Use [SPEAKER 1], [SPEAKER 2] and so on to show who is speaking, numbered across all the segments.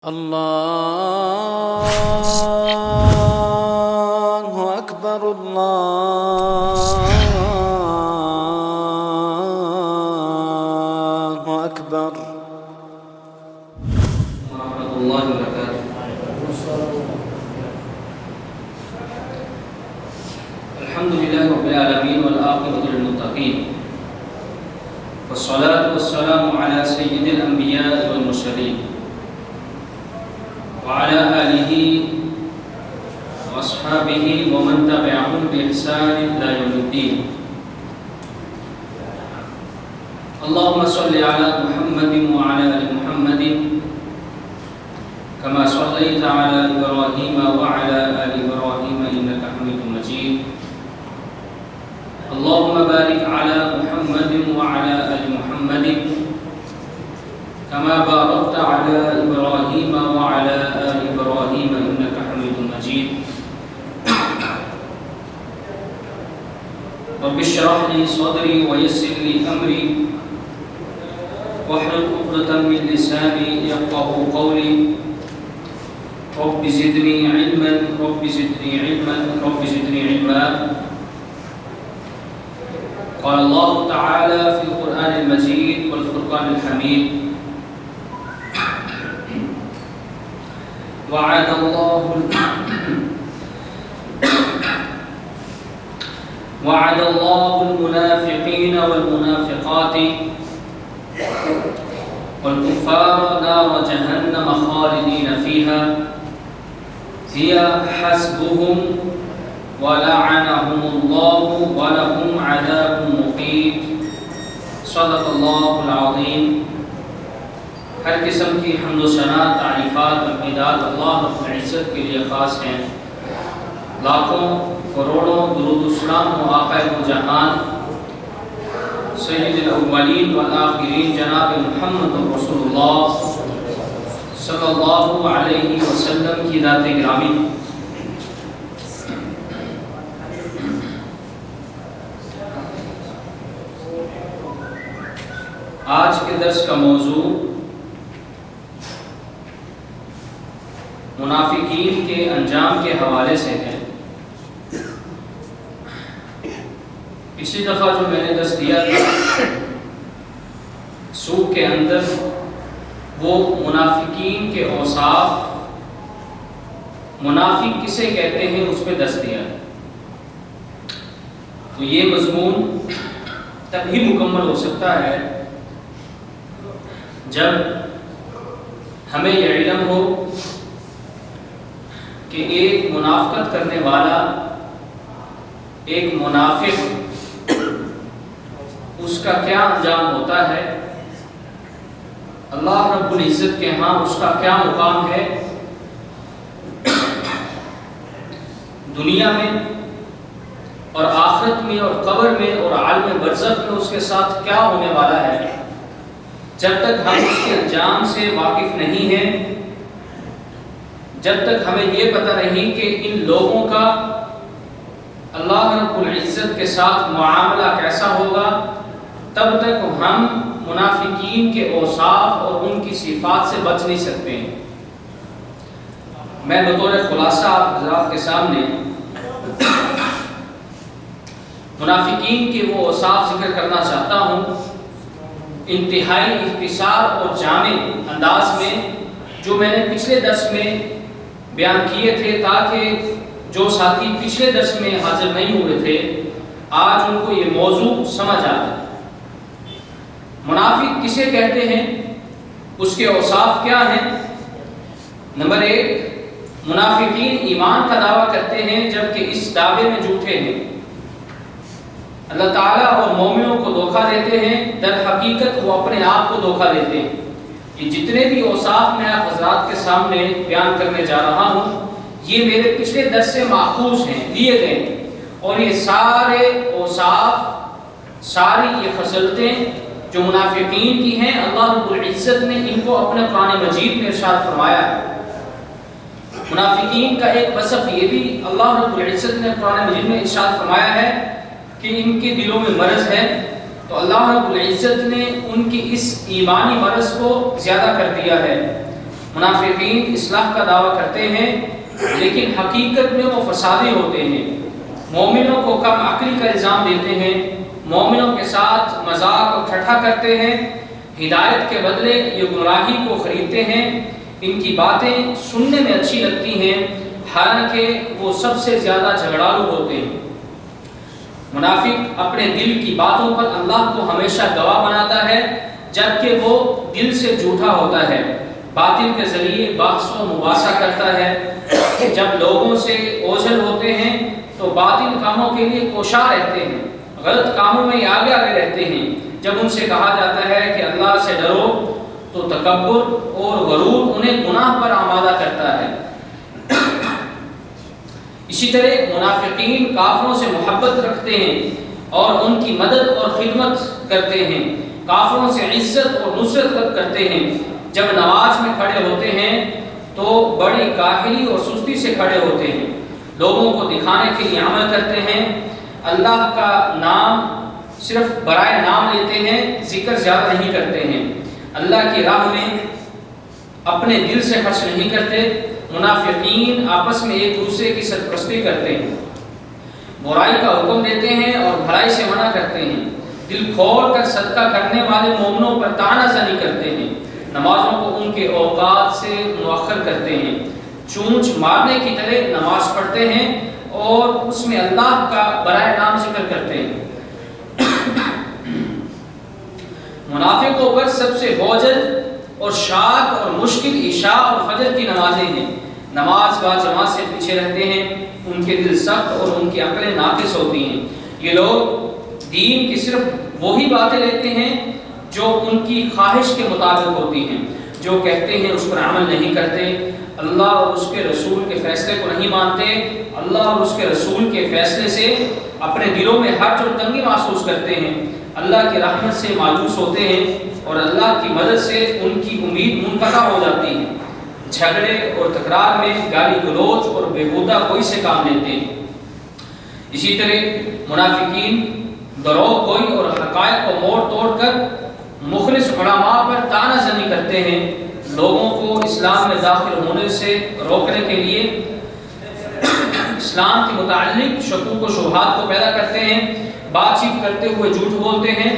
[SPEAKER 1] الله أكبر الله أكبر
[SPEAKER 2] ورحمة الله وبركاته. الحمد لله رب العالمين والعاقبة للمتقين، والصلاة والسلام على سيد الأنبياء والمرسلين وعلى آله وأصحابه ومن تبعهم بإحسان إلى يوم الدين. اللهم صل على محمد وعلى آل محمد كما صليت على إبراهيم وعلى آل إبراهيم إنك حميد مجيد. اللهم بارك على محمد وعلى آل محمد كما باركت على إبراهيم وعلى آل إبراهيم إنك حميد مجيد. رب اشرح لي صدري ويسر لي أمري واحلل عقدة من لساني يفقهوا قولي. رب زدني علما رب زدني علما رب زدني علما. قال الله تعالى في القرآن المجيد والفرقان الحميد: وعد الله المنافقين والمنافقات والكفار نار جهنم خالدين فيها هي حسبهم ولعنهم الله ولهم عذاب مقيم. صدق اللہ العظیم. ہر قسم کی حمد و ثنا، تعریفات و حمدات اللہ رب العزت کے لیے خاص ہیں. لاکھوں کروڑوں درود و سلام و آقا دو جہان سید الاولین والآخرین جناب محمد رسول اللہ صلی اللہ علیہ وسلم کی ذات گرامی. آج کے درس کا موضوع منافقین کے انجام کے حوالے سے ہے. پچھلی دفعہ جو میں نے درس دیا تھا سوق کے اندر، وہ منافقین کے اوصاف، منافق کسے کہتے ہیں، اس پہ درس دیا. تو یہ مضمون تبھی مکمل ہو سکتا ہے جب ہمیں یہ علم ہو کہ ایک منافقت کرنے والا، ایک منافق، اس کا کیا انجام ہوتا ہے، اللہ رب العزت کے ہاں اس کا کیا مقام ہے، دنیا میں اور آخرت میں اور قبر میں اور عالم برزخ میں اس کے ساتھ کیا ہونے والا ہے. جب تک ہم اس کے انجام سے واقف نہیں ہیں، جب تک ہمیں یہ پتہ نہیں کہ ان لوگوں کا اللہ رب العزت کے ساتھ معاملہ کیسا ہوگا، تب تک ہم منافقین کے اوصاف اور ان کی صفات سے بچ نہیں سکتے ہیں. میں بطور خلاصہ آپ حضرات کے سامنے منافقین کے وہ اوصاف ذکر کرنا چاہتا ہوں، انتہائی اختصار اور جامع انداز میں، جو میں نے پچھلے درس میں بیان کیے تھے، تاکہ جو ساتھی پچھلے درس میں حاضر نہیں ہوئے تھے آج ان کو یہ موضوع سمجھ آتا ہے. منافق کسے کہتے ہیں، اس کے اوصاف کیا ہیں. نمبر 1، منافقین ایمان کا دعویٰ کرتے ہیں جبکہ اس دعوے میں جھوٹے ہیں. اللہ تعالیٰ اور مومنوں کو دھوکہ دیتے ہیں، در حقیقت وہ اپنے آپ کو دھوکہ دیتے ہیں. یہ جتنے بھی اوصاف میں آپ حضرات کے سامنے بیان کرنے جا رہا ہوں، یہ میرے پچھلے درس سے ماخوذ ہیں، لیے گئے ہیں. اور یہ سارے اوصاف، ساری یہ خصلتیں جو منافقین کی ہیں، اللہ رب العزت نے ان کو اپنے قرآن مجید میں ارشاد فرمایا ہے. منافقین کا ایک وصف یہ بھی اللہ رب العزت نے قرآن مجید میں ارشاد فرمایا ہے کہ ان کے دلوں میں مرض ہے. تو اللہ رب العزت نے ان کی اس ایمانی مرض کو زیادہ کر دیا ہے. منافقین اصلاح کا دعویٰ کرتے ہیں لیکن حقیقت میں وہ فسادی ہوتے ہیں، مومنوں کو کم عقلی کا الزام دیتے ہیں، مومنوں کے ساتھ مذاق اور ٹھٹھا کرتے ہیں، ہدایت کے بدلے یہ گمراہی کو خریدتے ہیں۔ ان کی باتیں سننے میں اچھی لگتی ہیں حالانکہ وہ سب سے زیادہ جھگڑالو ہوتے ہیں۔ منافق اپنے دل کی باتوں پر اللہ کو ہمیشہ گواہ بناتا ہے جبکہ وہ دل سے جھوٹا ہوتا ہے، باطل کے ذریعے بحث و مباحثہ کرتا ہے۔ جب لوگوں سے اوجھل ہوتے ہیں تو باطل کاموں کے لیے کوشاں رہتے ہیں، غلط کاموں میں آگے رہتے ہیں۔ جب ان سے کہا جاتا ہے کہ اللہ سے ڈرو تو تکبر اور غرور انہیں گناہ پر آمادہ کرتا ہے۔ اسی طرح منافقین کافروں سے محبت رکھتے ہیں اور ان کی مدد اور خدمت کرتے ہیں، کافروں سے عزت اور نصرت کرتے ہیں۔ جب نماز میں کھڑے ہوتے ہیں تو بڑی کاہلی اور سستی سے کھڑے ہوتے ہیں، لوگوں کو دکھانے کے لیے عمل کرتے ہیں، اللہ کا نام صرف برائے نام لیتے ہیں، ذکر زیادہ نہیں کرتے ہیں، اللہ کی راہ میں اپنے دل سے خرچ نہیں کرتے۔ منافقین آپس میں ایک دوسرے کی سرپرستی کرتے ہیں، برائی کا حکم دیتے ہیں اور بھلائی سے منع کرتے ہیں، دل کھول کر صدقہ کرنے والے مومنوں پر طعنہ زنی کرتے ہیں، نمازوں کو ان کے اوقات سے مؤخر کرتے ہیں، چونچ مارنے کی طرح نماز پڑھتے ہیں اور اس میں اللہ کا برائے نام ذکر کرتے ہیں۔ منافقوں پر سب سے بوجھل اور شاق اور مشکل عشاء اور فجر کی نمازیں ہیں، نماز با جماعت سے پیچھے رہتے ہیں، ان کے دل سخت اور ان کی عقلیں ناقص ہوتی ہیں۔ یہ لوگ دین کی صرف وہی باتیں لیتے ہیں جو ان کی خواہش کے مطابق ہوتی ہیں، جو کہتے ہیں اس پر عمل نہیں کرتے، اللہ اور اس کے رسول کے فیصلے کو نہیں مانتے، اللہ اور اس کے رسول کے فیصلے سے اپنے دلوں میں حرج اور تنگی محسوس کرتے ہیں، اللہ کی رحمت سے مایوس ہوتے ہیں اور اللہ کی مدد سے ان کی امید منقطع ہو جاتی ہے، جھگڑے اور تکرار میں گالی گلوچ اور بےہودہ کوئی سے کام لیتے ہیں۔ اسی طرح منافقین دروغ گوئی اور حقائق کو موڑ توڑ کر مخلص علماء پر طعنہ زنی کرتے ہیں، لوگوں کو اسلام میں داخل ہونے سے روکنے کے لیے اسلام کے متعلق شکوک و شبہات کو پیدا کرتے ہیں، بات چیت کرتے ہوئے جھوٹ بولتے ہیں،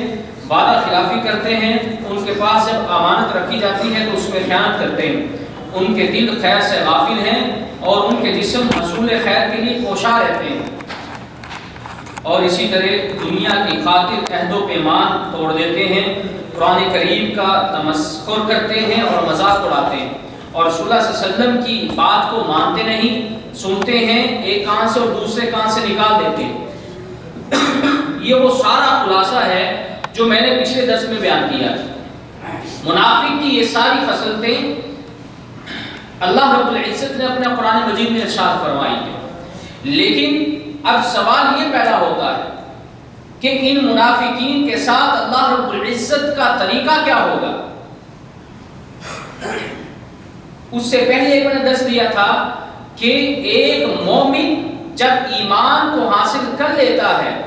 [SPEAKER 2] وعدہ خلافی کرتے ہیں، ان کے پاس جب امانت رکھی جاتی ہے تو اس میں خیانت کرتے ہیں، ان کے دل خیر سے غافل ہیں اور ان کے جسم حصول خیر کے لیے کوشاں رہتے ہیں، اور اسی طرح دنیا کی خاطر عہد و پیمان توڑ دیتے ہیں، قرآن کریم کا تمسخر کرتے ہیں اور مذاق اڑاتے ہیں، اور رسول اللہ صلی اللہ علیہ وسلم کی بات کو مانتے نہیں، سنتے ہیں ایک کان سے اور دوسرے کان سے نکال دیتے ہیں۔ یہ وہ سارا خلاصہ ہے جو میں نے پچھلے درس میں بیان کیا۔ منافق کی یہ ساری خصلتیں اللہ رب العزت نے اپنے قرآن مجید میں ارشاد فرمائی ہیں، لیکن اب سوال یہ پیدا ہوتا ہے کہ ان منافقین کے ساتھ اللہ رب العزت کا طریقہ کیا ہوگا۔ اس سے پہلے ایک میں نے درس دیا تھا کہ ایک مومن جب ایمان کو حاصل کر لیتا ہے،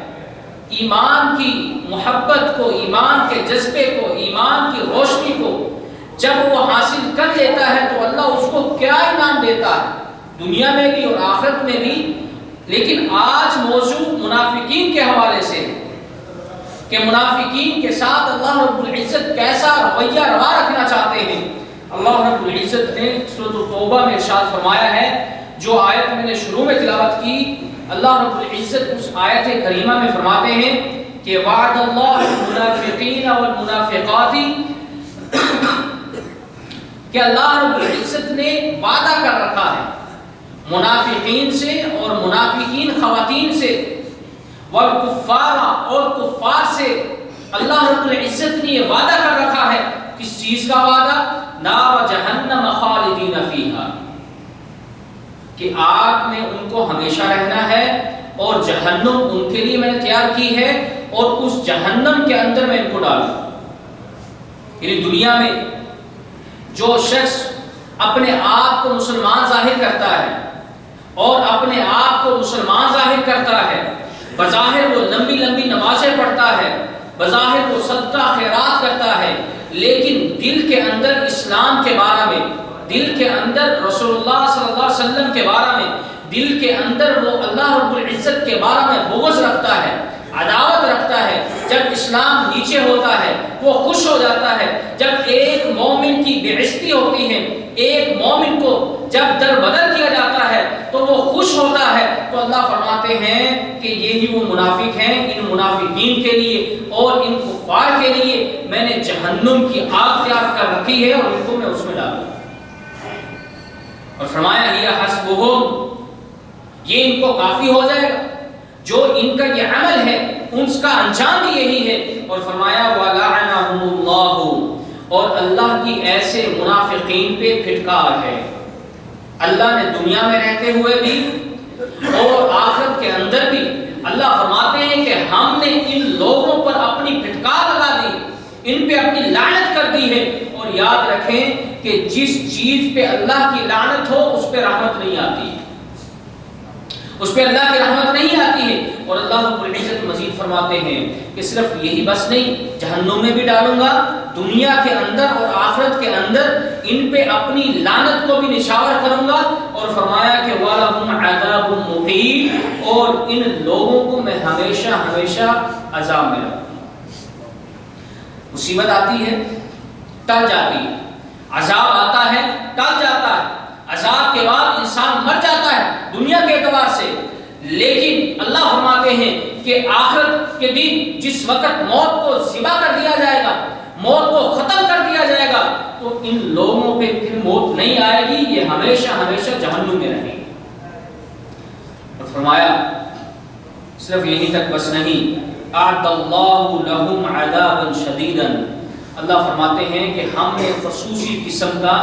[SPEAKER 2] ایمان کی محبت کو، ایمان کے جذبے کو، ایمان کی روشنی کو جب وہ حاصل کر لیتا ہے تو اللہ اس کو کیا انعام دیتا ہے، دنیا میں بھی اور آخرت میں بھی۔ لیکن آج موضوع منافقین کے حوالے سے کہ منافقین کے ساتھ اللہ رب العزت کیسا رویہ روا رکھنا چاہتے ہیں۔ اللہ رب العزت نے سورۃ التوبہ میں ارشاد فرمایا ہے، جو آیت میں نے شروع میں تلاوت کی، اللہ رب العزت اس آیت کریمہ میں فرماتے ہیں کہ وعد اللہ المنافقین والمنافقات، کہ اللہ رب العزت نے وعدہ کر رکھا ہے منافقین سے اور منافقین خواتین سے، والکفار اور کفار سے، اللہ رب العزت نے یہ وعدہ کر رکھا ہے۔ کس چیز کا وعدہ؟ نار جہنم خالدین فیہا، کہ آگ میں ان کو ہمیشہ رہنا ہے اور جہنم ان کے لیے میں نے تیار کی ہے اور اس جہنم کے اندر میں ان کو ڈالوں۔ یعنی دنیا میں جو شخص اپنے آپ کو مسلمان ظاہر کرتا ہے اور اپنے آپ کو مسلمان ظاہر کرتا ہے، بظاہر وہ لمبی لمبی نمازیں پڑھتا ہے، بظاہر وہ صدقہ خیرات کرتا ہے، لیکن دل کے اندر اسلام کے بارے میں دل کے اندر رسول اللہ صلی اللہ علیہ وسلم کے بارے میں، دل کے اندر وہ اللہ رب العزت کے بارے میں بغض رکھتا ہے، عداوت رکھتا ہے، جب اسلام نیچے ہوتا ہے وہ خوش ہو جاتا ہے، جب ایک مومن کی بے عزتی ہوتی ہے، ایک مومن کو جب در بدر کیا جاتا ہے تو وہ خوش ہوتا ہے، تو اللہ فرماتے ہیں کہ یہی وہ منافق ہیں، ان منافقین کے لیے اور ان کفار کے لیے میں نے جہنم کی آگ تیار کر رکھی ہے اور ان کو میں اس میں ڈالوں گا۔ اور فرمایا ہی حسبہم، یہ ان کو کافی ہو جائے گا، جو ان کا یہ عمل ہے اس کا انجام بھی یہی ہے۔ اور فرمایا وَلَعَنَهُمُ اللَّهُ، اور اللہ کی ایسے منافقین پہ پھٹکار ہے۔ اللہ نے دنیا میں رہتے ہوئے بھی اور آخرت کے اندر بھی اللہ فرماتے ہیں کہ ہم نے ان لوگوں پر اپنی پھٹکار لگا دی، ان پہ اپنی لعنت کر دی ہے۔ اور یاد رکھیں کہ جس چیز پہ اللہ کی لعنت ہو اس پہ رحمت نہیں آتی، اس پہ اللہ کی رحمت نہیں آتی ہے۔ اور اللہ رب العزت مزید فرماتے ہیں کہ صرف یہی بس نہیں، جہنم میں بھی ڈالوں گا، دنیا کے اندر اور آخرت کے اندر ان پہ اپنی لعنت کو بھی نشاور کروں گا۔ اور فرمایا کہ وَلَهُمْ عَذَابٌ مُقِيمٌ، اور ان لوگوں کو میں ہمیشہ ہمیشہ عذاب میں رکھوں گا۔ مصیبت آتی ہے ٹل جاتی ہے، عذاب آتا ہے ٹل جاتا ہے، عذاب کے بعد انسان مر جاتا ہے دنیا کے اعتبار سے، لیکن اللہ فرماتے ہیں کہ آخرت کے دن جس وقت موت کو ذبح کر دیا جائے گا، موت کو ختم کر دیا جائے گا، تو ان لوگوں پہ پھر موت نہیں آئے گی، یہ ہمیشہ ہمیشہ جہنم میں رہیں گے۔ اور فرمایا صرف یہی تک بس نہیں، اعد اللہ لہم عذابا شدیدا، اللہ فرماتے ہیں کہ ہم نے خصوصی قسم کا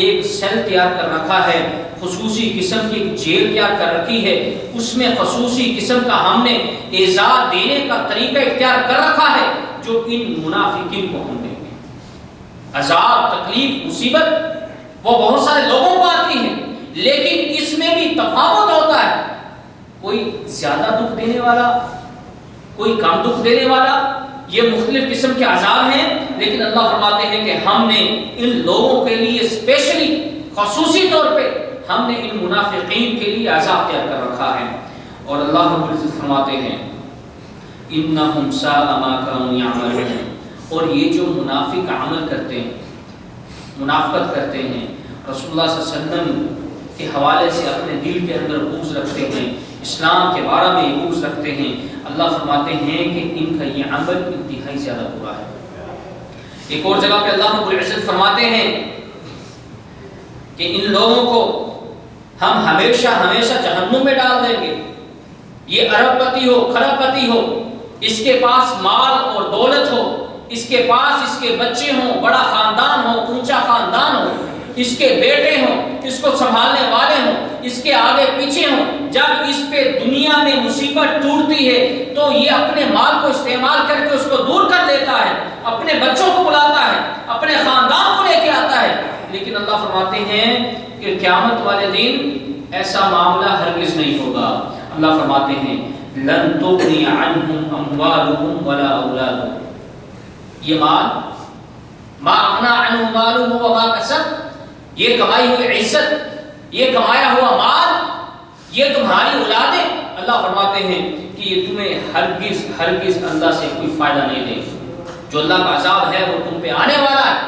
[SPEAKER 2] ایک سیل تیار کر رکھا ہے، خصوصی قسم کی ایک جیل تیار کر رکھی ہے، اس میں خصوصی قسم کا ہم نے ایذا دینے کا طریقہ اختیار کر رکھا ہے جو ان منافقین کو ہم دیں گے۔ عذاب، تکلیف، مصیبت وہ بہت سارے لوگوں کو آتی ہے، لیکن اس میں بھی تفاوت ہوتا ہے، کوئی زیادہ دکھ دینے والا، کوئی کم دکھ دینے والا، یہ مختلف قسم کے عذاب ہیں۔ لیکن اللہ فرماتے ہیں کہ ہم نے ان لوگوں کے لیے اسپیشلی خصوصی طور پہ ہم نے ان منافقین کے لیے عذاب تیار کر رکھا ہے۔ اور اللہ رب العزت فرماتے ہیں انہم ساء ما کانوا یعملون، اور یہ جو منافق عمل کرتے ہیں، منافقت کرتے ہیں، رسول اللہ صلی اللہ علیہ وسلم کے حوالے سے اپنے دل کے اندر بغض رکھتے ہیں، اسلام کے بارے میں بغض رکھتے ہیں، اللہ فرماتے ہیں کہ ان کا یہ عمل انتہائی زیادہ برا ہے۔ ایک اور جگہ پہ اللہ رب العزت فرماتے ہیں کہ ان لوگوں کو ہم ہمیشہ ہمیشہ جہنم میں ڈال دیں گے، یہ ارب پتی ہو، کھرب پتی ہو، اس کے پاس مال اور دولت ہو، اس کے پاس اس کے بچے ہوں، بڑا خاندان ہو، اونچا خاندان ہو، اس کے بیٹے ہوں، اس کو سنبھالنے والے ہوں، اس کے آگے پیچھے ہوں، جب اس پہ دنیا میں مصیبت ٹوٹتی ہے تو یہ اپنے مال کو استعمال کر کے اس کو دور کر لیتا ہے، اپنے بچوں کو بلاتا ہے، اپنے خاندان کو لے کے آتا ہے۔ لیکن اللہ فرماتے ہیں کہ قیامت والے دن ایسا معاملہ ہرگز نہیں ہوگا۔ اللہ فرماتے ہیں لن تغنی عنہم اموالہم ولا اولادہم، یہ مال ما اغنی عنہ مالہ وما کسب، یہ کمائی ہوئی عزت، یہ کمایا ہوا مال، یہ تمہاری اولادیں، اللہ فرماتے ہیں کہ یہ تمہیں ہرگز ہرگز اللہ سے کوئی فائدہ نہیں دے گی۔ جو اللہ کا عذاب ہے وہ تم پہ آنے والا ہے،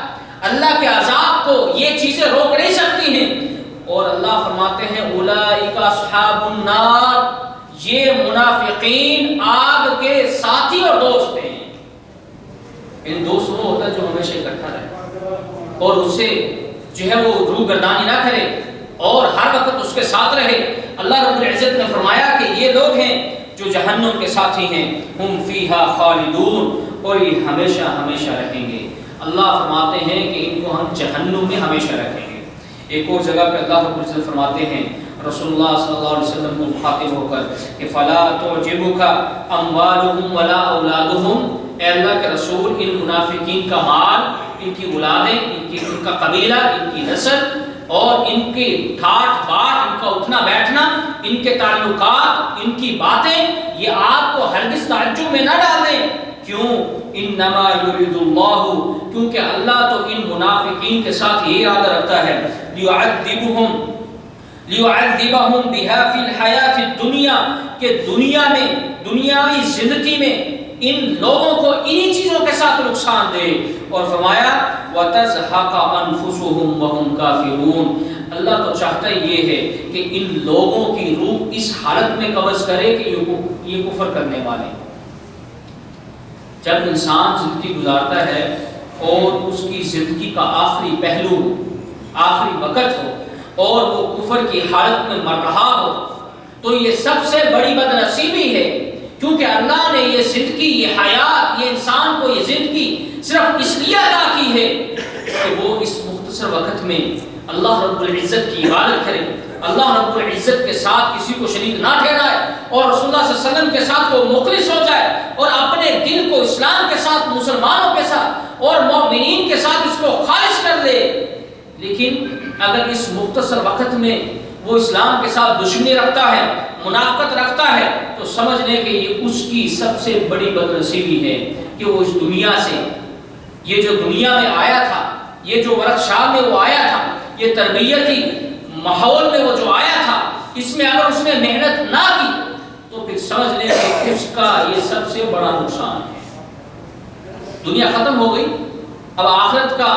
[SPEAKER 2] اللہ کے عذاب کو یہ چیزیں روک نہیں سکتی ہیں۔ اور اللہ فرماتے ہیں اولئک اصحاب النار، یہ منافقین آگ کے ساتھی اور دوست ہیں۔ ان دوست وہ ہوتا ہے جو ہمیشہ اکٹھا رہے اور اس سے جو ہے وہ روح گردانی نہ کرے اور ہر وقت اس کے ساتھ رہے۔ اللہ رب العزت نے فرمایا کہ یہ لوگ ہیں جو جہنم کے ساتھی ہیں، ہم فیہا خالدون، اور یہ ہمیشہ ہمیشہ رہیں گے۔ اللہ فرماتے ہیں کہ ان کو ہم جہنم میں ہمیشہ رکھیں گے۔ ایک اور جگہ پہ اللہ رب العزت فرماتے ہیں رسول اللہ صلی اللہ علیہ وسلم کو مخاطب ہو کر کہ فلا تعجبک اموالہم ولا اولادہم، اے اللہ کے رسول ان منافقین کا مال، ان کی اولادیں، ان کا قبیلہ، ان کی نسل اور ان کی ٹھاٹ بات، ان کا اٹھنا بیٹھنا، ان کے تعلقات، ان کی باتیں، یہ آپ کو ہرگز تعجب میں نہ ڈالیں۔ کیوں؟ انما یرید اللہ، کیونکہ اللہ تو ان منافقین کے ساتھ یہ ارادہ رکھتا ہے لیعذبہم بہا فی الحیات الدنیا، کہ دنیا میں، دنیاوی زندگی میں ان لوگوں کو انہی چیزوں کے ساتھ نقصان دے. اور فرمایا وَتَزْهَقَ أَنفُسُهُمْ وَهُمْ كَافِرُونَ، اللہ تو چاہتا یہ ہے کہ ان لوگوں کی روح اس حالت میں قبض کرے کہ یہ کفر کرنے والے. جب انسان زندگی گزارتا ہے اور اس کی زندگی کا آخری پہلو، آخری وقت ہو اور وہ کفر کی حالت میں مر رہا ہو، تو یہ سب سے بڑی بد نصیبی ہے. کیونکہ اللہ نے یہ زندگی، یہ حیات، یہ انسان کو یہ زندگی صرف اس لیے عطا کی ہے کہ وہ اس مختصر وقت میں اللہ رب العزت کی عبادت کرے، اللہ رب العزت کے ساتھ کسی کو شریک نہ ٹھہرائے، اور رسول اللہ صلی اللہ علیہ وسلم کے ساتھ وہ مخلص ہو جائے اور اپنے دل کو اسلام کے ساتھ، مسلمانوں کے ساتھ اور مومنین کے ساتھ اس کو خالص کر لے. لیکن اگر اس مختصر وقت میں وہ اسلام کے ساتھ دشمنی رکھتا ہے، منافقت رکھتا ہے، تو سمجھ لیں کہ یہ اس کی سب سے بڑی بدنصیبی ہے کہ وہ اس دنیا سے، یہ جو دنیا میں آیا تھا، یہ جو ورکشاپ میں وہ آیا تھا، یہ تربیتی ماحول میں وہ جو آیا تھا، اس میں اگر اس نے محنت نہ کی تو پھر سمجھ لیں کہ اس کا یہ سب سے بڑا نقصان ہے. دنیا ختم ہو گئی، اب آخرت کا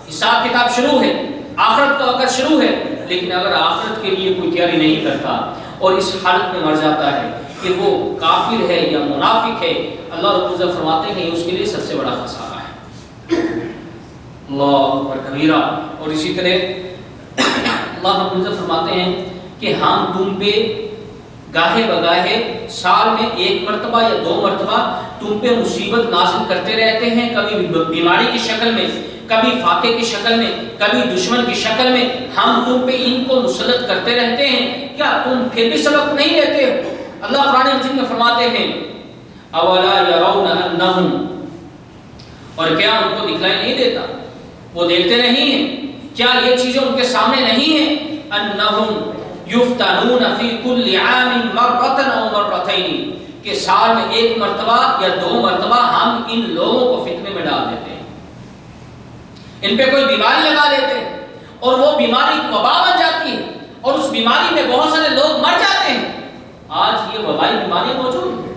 [SPEAKER 2] حساب کتاب شروع ہے، آخرت کا وقت شروع ہے. لیکن اگر آخرت کے لیے کوئی تیاری نہیں کرتا اور اس حالت میں مر جاتا ہے کہ وہ کافر ہے یا منافق ہے، اللہ رب العزت فرماتے ہیں اس کے لیے سب سے بڑا خسارہ ہے. اللہ اکبر کبیرہ. اور اسی طرح اللہ رب العزت فرماتے ہیں کہ ہم تم پہ گاہے بگاہے سال میں 1 مرتبہ یا 2 مرتبہ تم پہ مصیبت نازل کرتے رہتے ہیں، کبھی بیماری کی شکل میں، کبھی فاقے کی شکل میں، کبھی دشمن کی شکل میں ہم تم پہ ان کو مسلط کرتے رہتے ہیں، کیا تم پھر بھی سبق نہیں لیتے ہو؟ اللہ قرآن مجید میں فرماتے ہیں اولا یرون انہم، اور کیا ان کو دکھلائی نہیں دیتا، وہ دیکھتے نہیں ہیں، کیا یہ چیزیں ان کے سامنے نہیں ہیں؟ انہم یفتنون فی کل عام مرۃ او مرتین، کہ سال میں 1 مرتبہ یا 2 مرتبہ ہم ان لوگوں کو فتنے میں ڈال دیتے ہیں، ان پہ کوئی بیماری لگا دیتے ہیں اور وہ بیماری وبا بن جاتی ہے اور اس بیماری میں بہت سارے لوگ مر جاتے ہیں. آج یہ وبائی بیماریاں موجود ہیں.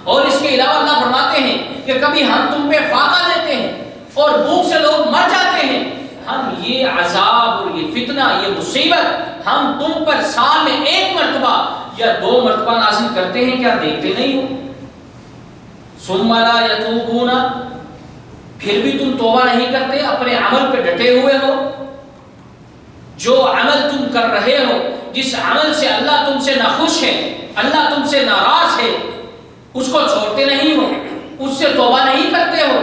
[SPEAKER 2] اور اس کے علاوہ اللہ فرماتے ہیں کہ کبھی ہم تم پہ فاقہ دیتے ہیں اور بھوک سے لوگ مر جاتے ہیں. ہم یہ عذاب اور یہ فتنہ، یہ مصیبت ہم تم پر سال میں 1 مرتبہ یا 2 مرتبہ نازل کرتے ہیں، کیا دیکھتے نہیں ہو؟ ثم لا یتوبون، پھر بھی تم توبہ نہیں کرتے، اپنے عمل پہ ڈٹے ہوئے ہو. جو عمل تم کر رہے ہو، جس عمل سے اللہ تم سے ناخوش ہے، اللہ تم سے ناراض ہے، اس کو چھوڑتے نہیں ہو، اس سے توبہ نہیں کرتے ہو.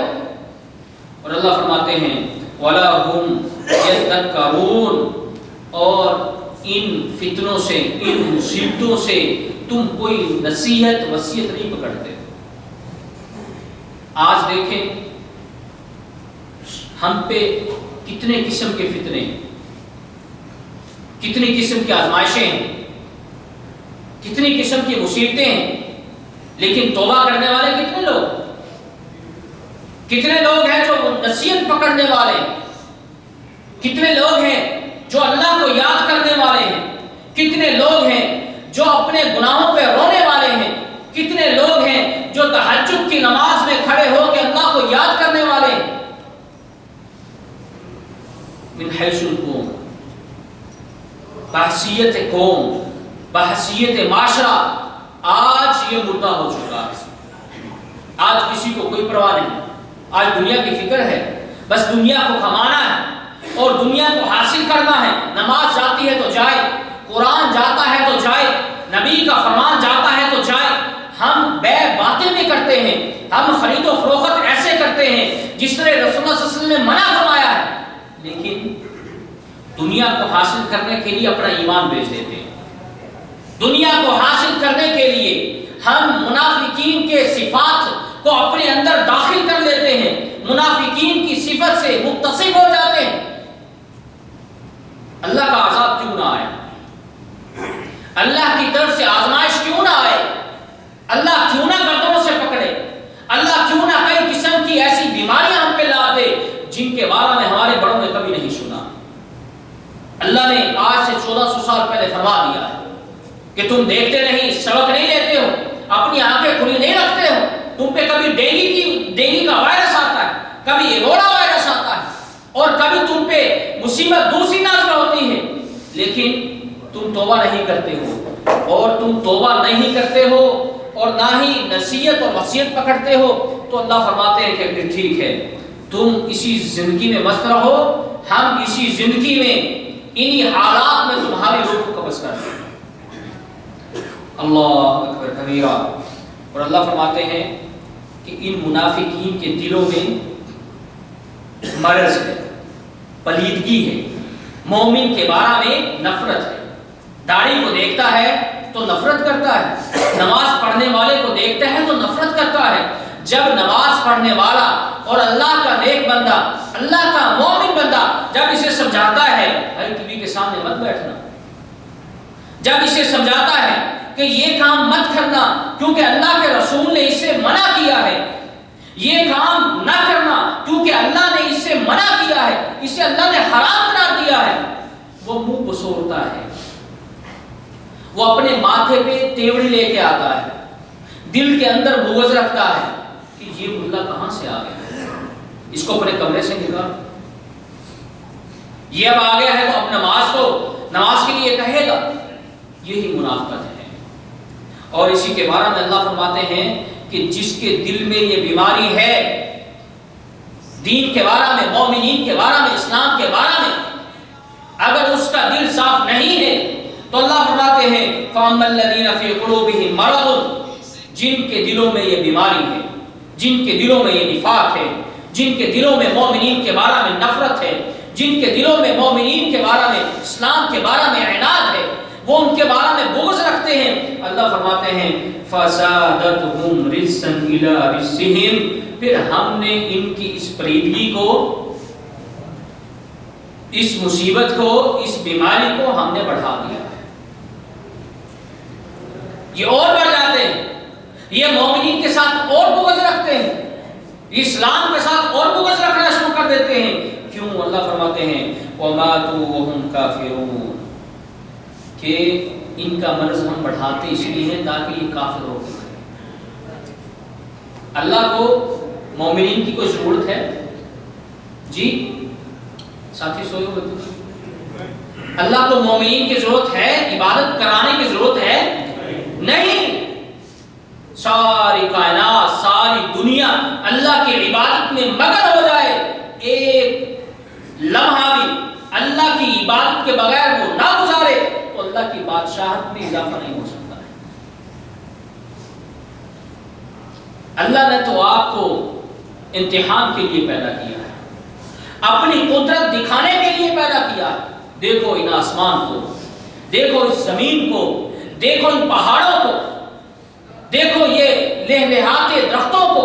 [SPEAKER 2] اور اللہ فرماتے ہیں وَلَا هُمْ يَذَّكَّرُونَ، اور ان فتنوں سے، ان مصیبتوں سے تم کوئی نصیحت وصیت نہیں پکڑتے. آج دیکھیں ہم پہ کتنے قسم کے فتنے ہیں، کتنی قسم کی آزمائشیں ہیں، کتنی قسم کی مصیبتیں ہیں، لیکن توبہ کرنے والے کتنے لوگ، کتنے لوگ ہیں جو نصیحت پکڑنے والے ہیں، کتنے لوگ ہیں جو اللہ کو یاد کرنے والے ہیں، کتنے لوگ ہیں جو اپنے گناہوں پہ رونے والے ہیں، کتنے لوگ ہیں جو تہجد کی نماز میں کھڑے ہو کے اللہ کو یاد کرنے والے ہیں. من حیث القوم، بحثیت قوم، بحثیت معاشرہ، آج یہ مردہ ہو چکا ہے. آج کسی کو کوئی پرواہ نہیں، آج دنیا کی فکر ہے، بس دنیا کو کمانا ہے اور دنیا کو حاصل کرنا ہے. نماز جاتی ہے تو جائے، قرآن جاتا ہے تو جائے، نبی کا فرمان جاتا ہے تو جائے. ہم بے باطل بھی کرتے ہیں، ہم خرید و فروخت ایسے کرتے ہیں جس طرح رسول اللہ صلی اللہ علیہ وسلم نے منع فرمایا ہے، لیکن دنیا کو حاصل کرنے کے لیے اپنا ایمان بیچ دیتے ہیں. دنیا کو حاصل کرنے کے لیے ہم منافقین کے صفات کو اپنے اندر داخل کر لیتے ہیں، منافقین کی صفت سے متصف ہو جاتے ہیں. اللہ کا عذاب کیوں نہ آئے؟ اللہ کی طرف سے آزمائش کیوں نہ آئے؟ اللہ کیوں نہ گردنوں سے پکڑے؟ اللہ کیوں نہ کئی قسم کی سال پہلے فرما دیا ہے کہ تم دیکھتے نہیں، سبق نہیں لیتے ہو، اپنی آنکھیں کھلی نہیں رکھتے ہو، تم پہ کبھی ڈینگی کا وائرس آتا ہے، کبھی ایبولا وائرس آتا ہے، اور کبھی تم پہ مصیبت دوسری نازل ہوتی ہے، لیکن تم توبہ نہیں کرتے ہو، اور تم توبہ نہیں کرتے ہو اور نہ ہی نصیحت اور وصیت پکڑتے ہو، تو اللہ فرماتے ہیں کہ پھر ٹھیک ہے، تم اسی زندگی میں مست رہو، ہم اسی زندگی میں انہی حالات میں تمہاری روح کو قبض کر دیں۔ اللہ اکبر کبیرہ۔ اور اللہ فرماتے ہیں کہ ان منافقین کے دلوں میں مرض ہے، پلیدگی ہے، مومن کے بارے میں نفرت ہے، داڑھی کو دیکھتا ہے تو نفرت کرتا ہے، نماز پڑھنے والے کو دیکھتا ہے تو نفرت کرتا ہے۔ جب نماز پڑھنے والا اور اللہ کا نیک بندہ، اللہ کا مومن بندہ جب اسے سمجھاتا ہے، بھائی ٹی وی کے سامنے مت بیٹھنا، جب اسے سمجھاتا ہے کہ یہ کام مت کرنا کیونکہ اللہ کے رسول نے اس سے منع کیا ہے، یہ کام نہ کرنا کیونکہ اللہ نے اس سے منع کیا ہے، اسے اللہ نے حرام قرار دیا ہے، وہ منہ بسورتا ہے، وہ اپنے ماتھے پہ تیوڑی لے کے آتا ہے، دل کے اندر بغض رکھتا ہے کہ یہ ملا کہاں سے آ گیا، اس کو اپنے کمرے سے نکال، یہ اب آ گیا ہے تو اب نماز کے لیے کہے گا، یہی منافقت ہے۔ اور اسی کے بارے میں اللہ فرماتے ہیں کہ جس کے دل میں یہ بیماری ہے، دین کے بارے میں، مومنین کے بارے میں، اسلام کے بارے میں اگر اس کا دل صاف نہیں ہے تو اللہ فرماتے ہیں فَأَمَّا الَّذِينَ فِي قُلُوبِهِم مَرَضٌ، جن کے دلوں میں یہ بیماری ہے، جن کے دلوں میں یہ نفاق ہے، جن کے دلوں میں مومنین کے بارے میں نفرت ہے، جن کے دلوں میں مومنین کے بارے میں، اسلام کے بارے میں عناد ہے، وہ ان کے بارے میں بغض رکھتے ہیں، اللہ فرماتے ہیں فَزَادَتْهُمْ رِجْسًا إِلَىٰ رِجْسِهِمْ، پھر ہم نے ان کی اس پریدگی کو، اس مصیبت کو، اس بیماری کو ہم نے بڑھا دیا، یہ اور بڑھ جاتے ہیں، یہ مومنین کے ساتھ اور بغض رکھتے ہیں، اسلام کے ساتھ اور بغض رکھنا شروع کر دیتے ہیں۔ کیوں؟ اللہ فرماتے ہیں وَمَاتُوا وَهُمْ كَافِرُونَ، کہ ان کا مرض ہم بڑھاتے اس لیے ہیں تاکہ یہ کافر ہو گئے۔ اللہ کو مومنین کی کوئی ضرورت ہے؟ جی ساتھی سوئے ہوئے، اللہ کو مومنین کی ضرورت ہے؟ عبادت کرانے کی ضرورت ہے؟ نہیں، ساری کائنات، ساری دنیا اللہ کی عبادت میں مگن ہو جائے، ایک لمحہ بھی اللہ کی عبادت کے بغیر وہ نہ گزارے تو اللہ کی بادشاہت میں اضافہ نہیں ہو سکتا ہے۔ اللہ نے تو آپ کو امتحان کے لیے پیدا کیا ہے، اپنی قدرت دکھانے کے لیے پیدا کیا ہے۔ دیکھو ان آسمان کو، دیکھو اس زمین کو، دیکھو ان پہاڑوں کو، دیکھو یہ لہلہاتے درختوں کو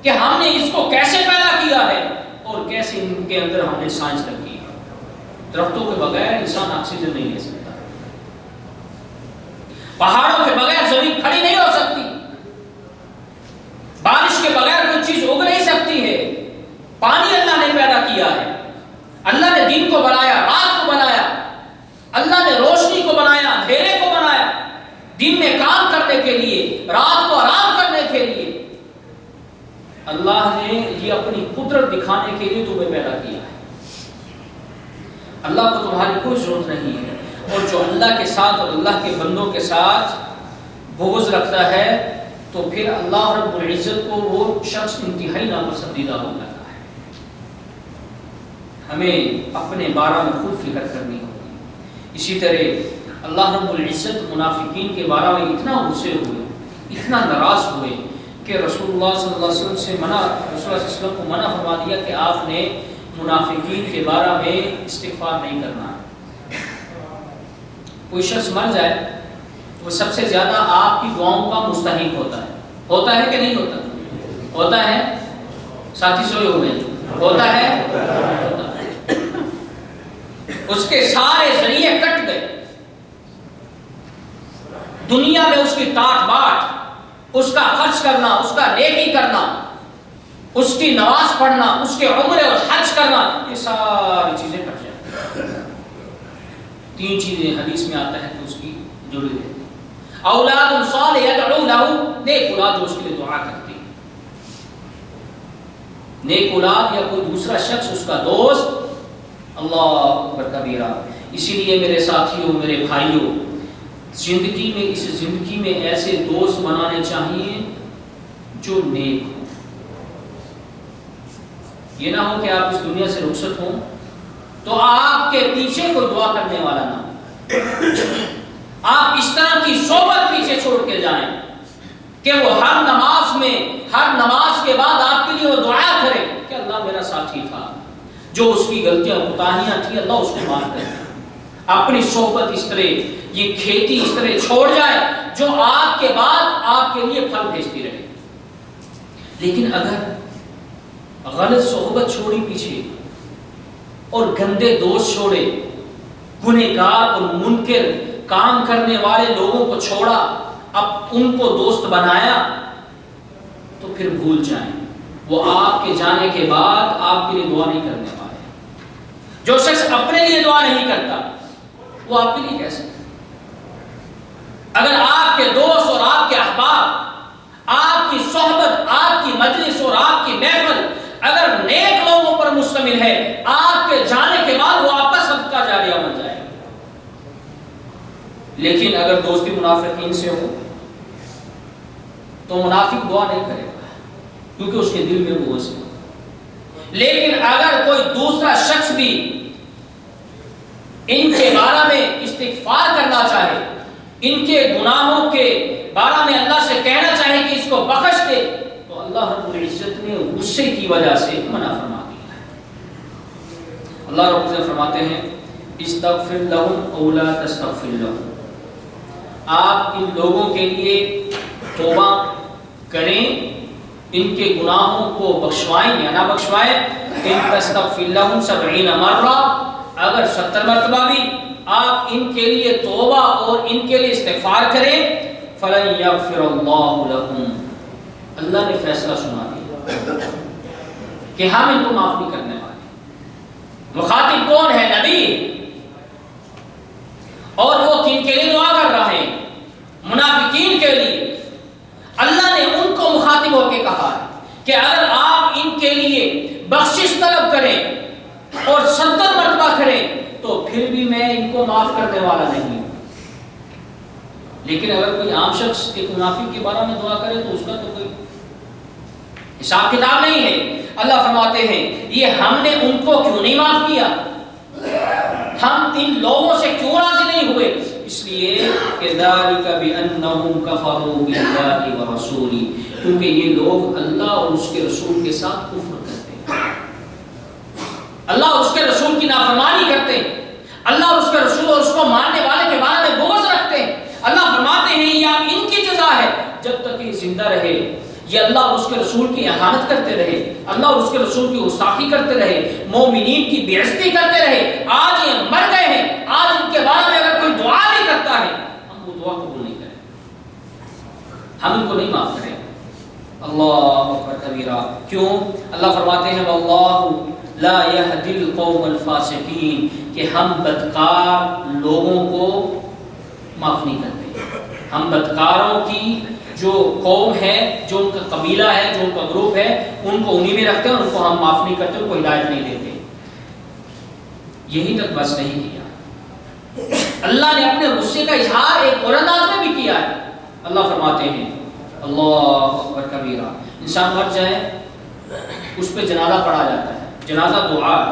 [SPEAKER 2] کہ ہم نے اس کو کیسے پیدا کیا ہے اور کیسے ان کے اندر ہم نے سائنس رکھی ہے۔ درختوں کے بغیر انسان آکسیجن نہیں لے سکتا، پہاڑوں کے بغیر زمین کھڑی نہیں ہو سکتی، بارش کے بغیر کوئی چیز اگ نہیں سکتی ہے، پانی اللہ نے پیدا کیا ہے، اللہ نے دن کو بنایا، رات کو بنایا، اللہ نے روشنی کو بنایا، اندھیرے کو بنایا، دن میں کام کرنے کے لیے، رات کو آرام کرنے کے لیے۔ اللہ نے یہ اپنی قدرت دکھانے کے لیے تمہیں پیدا کیا ہے۔ اللہ کو تمہاری کوئی ضرورت نہیں ہے، اور جو اللہ کے ساتھ اور اللہ کے بندوں کے ساتھ بغض رکھتا ہے تو پھر اللہ رب العزت کو وہ شخص انتہائی ناپسندیدہ ہو جاتا ہے۔ ہمیں اپنے بارے میں خود فکر کرنی ہوگی۔ اسی طرح اللہ رب العزت منافقین کے بارے میں اتنا غصے ہوئے، اتنا ناراض ہوئے کہ رسول اللہ صلی اللہ علیہ وسلم سے رسول اللہ صلی اللہ علیہ وسلم کو منع فرما دیا کہ آپ نے منافقین کے بارے میں استغفار نہیں کرنا۔ کوئی شخص مر جائے وہ سب سے زیادہ آپ کی دعاؤں کا مستحق ہوتا ہے کہ نہیں ہوتا؟ ہوتا ہے، ساتھی سوئے ہوئے ہیں، ہوتا ہے، اس کے سارے ذریعے کٹ گئے، دنیا میں اس کی ٹاٹ باٹ، اس کا خرچ کرنا، اس کا نیکی کرنا، اس کی نماز پڑھنا، اس کے عمرے اور حج کرنا، یہ ساری چیزیں کٹ جائیں۔ 3 چیزیں حدیث میں آتا ہے تو اس کی جڑی رہتی ہے۔ اولاد صالح یدعو لہ، نیک اولاد جو اس کے لیے دعا کرتی ہے، نیک اولاد یا کوئی دوسرا شخص اس کا دوست، اللہ اکبر کبیرہ۔ اسی لیے میرے ساتھیوں، میرے بھائیوں، زندگی میں، اس زندگی میں ایسے دوست بنانے چاہیے جو نیک ہوں۔ یہ نہ ہو کہ آپ اس دنیا سے رخصت ہوں تو آپ کے پیچھے کوئی دعا کرنے والا نہ ہو، آپ اس طرح کی صحبت پیچھے چھوڑ کے جائیں کہ وہ ہر نماز میں، ہر نماز کے بعد آپ کے لیے وہ دعا کرے کہ اللہ میرا ساتھی تھا، جو اس کی غلطیاں کوتاہیاں تھیں اللہ اس کو معاف کرے۔ اپنی صحبت اس طرح، یہ کھیتی اس طرح چھوڑ جائے جو آپ کے بعد آپ کے لیے پھل بھیجتی رہے۔ لیکن اگر غلط صحبت چھوڑی پیچھے اور گندے دوست چھوڑے، گنہگار اور منکر کام کرنے والے لوگوں کو چھوڑا، اب ان کو دوست بنایا، تو پھر بھول جائیں وہ آپ کے جانے کے بعد آپ کے لیے دعا نہیں کرنے والے۔ جو شخص اپنے لیے دعا نہیں کرتا وہ آپ کے لیے کیسے؟ اگر آپ کے دوست اور آپ کے احباب، آپ کی صحبت، آپ کی مجلس اور آپ کی محفل اگر نیک لوگوں پر مشتمل ہے، آپ کے جانے کے بعد وہ آپ کا صدقہ جاریہ بن جائے گا۔ لیکن اگر دوستی منافقین سے ہو تو منافق دعا نہیں کرے گا کیونکہ اس کے دل میں بغض ہے۔ لیکن اگر کوئی دوسرا شخص بھی ان کے بارے میں استغفار کرنا چاہے، ان کے گناہوں کے بارے میں اللہ سے کہنا چاہے کہ اس کو بخش دے، تو اللہ رب العزت نے غصے کی وجہ سے منع فرما دیا ہے۔ اللہ رب العزت فرماتے ہیں استغفر لهم او لا تستغفر لهم، آپ ان لوگوں کے لیے توبہ کریں، ان کے گناہوں کو بخشوائیں یا نہ بخشوائیں، ان تستغفر لهم 70 مرہ، اگر 70 مرتبہ بھی آپ ان کے لیے توبہ اور ان کے لیے استغفار کریں، فلن یغفر اللہ لکم، اللہ نے فیصلہ سنا دیا کہ ہم ان کو معاف نہیں کرنے والے۔ مخاطب کون ہے؟ نبی، اور وہ کن کے لیے دعا کر رہے ہیں؟ منافقین کے لیے۔ اللہ نے ان کو مخاطب ہو کے کہا ہے کہ اگر آپ ان کے لیے بخشش طلب کریں اور 70 مرتبہ کریں تو پھر بھی میں ان کو معاف کرنے والا نہیں ہوں۔ لیکن اگر کوئی عام شخص ایک منافق کے بارے میں دعا کرے تو اس کا تو کوئی حساب کتاب نہیں ہے۔ اللہ فرماتے ہیں یہ ہم نے ان کو کیوں نہیں معاف کیا، ہم ان لوگوں سے کیوں راضی نہیں ہوئے؟ اس لیے کہ ذالک بانہم کفروا باللہ ورسولہ، کیونکہ یہ لوگ اللہ اور اس کے رسول کے ساتھ کفر کرتے ہیں، اللہ اور اس کے رسول کی نافرمانی کرتے ہیں، اللہ اور اس کے رسول اور اس کو ماننے والے کے بارے میں بغض رکھتے ہیں۔ اللہ فرماتے ہیں یہ آپ ان کی جزا ہے، جب تک یہ زندہ رہے یہ اللہ اور اس کے رسول کی اہانت کرتے رہے، اللہ اور اس کے رسول کی گستاخی کرتے رہے، مومنین کی بے عزتی کرتے رہے۔ آج یہ مر گئے ہیں، آج ان کے بارے میں اگر کوئی دعا بھی کرتا ہے ہم وہ دعا قبول نہیں کریں، ہم ان کو نہیں معاف کریں۔ اللہ اکبر کبیرہ۔ کیوں؟ اللہ فرماتے ہیں واللہ لا یہدی القوم الفاسقین، کہ ہم بدکار لوگوں کو معاف نہیں کرتے، ہم بدکاروں کی جو قوم ہے، جو ان کا قبیلہ ہے، جو ان کا گروپ ہے، ان کو انہی میں رکھتے ہیں اور ان کو ہم معاف نہیں کرتے، ان کو ہدایت نہیں دیتے۔ یہی تک بس نہیں کیا، اللہ نے اپنے غصے کا اظہار ایک اور انداز میں بھی کیا ہے۔ اللہ فرماتے ہیں اللہ اکبر کبیرہ، انسان مر جائے اس پہ جنازہ پڑھا جاتا ہے، جنازہ دعا ہے۔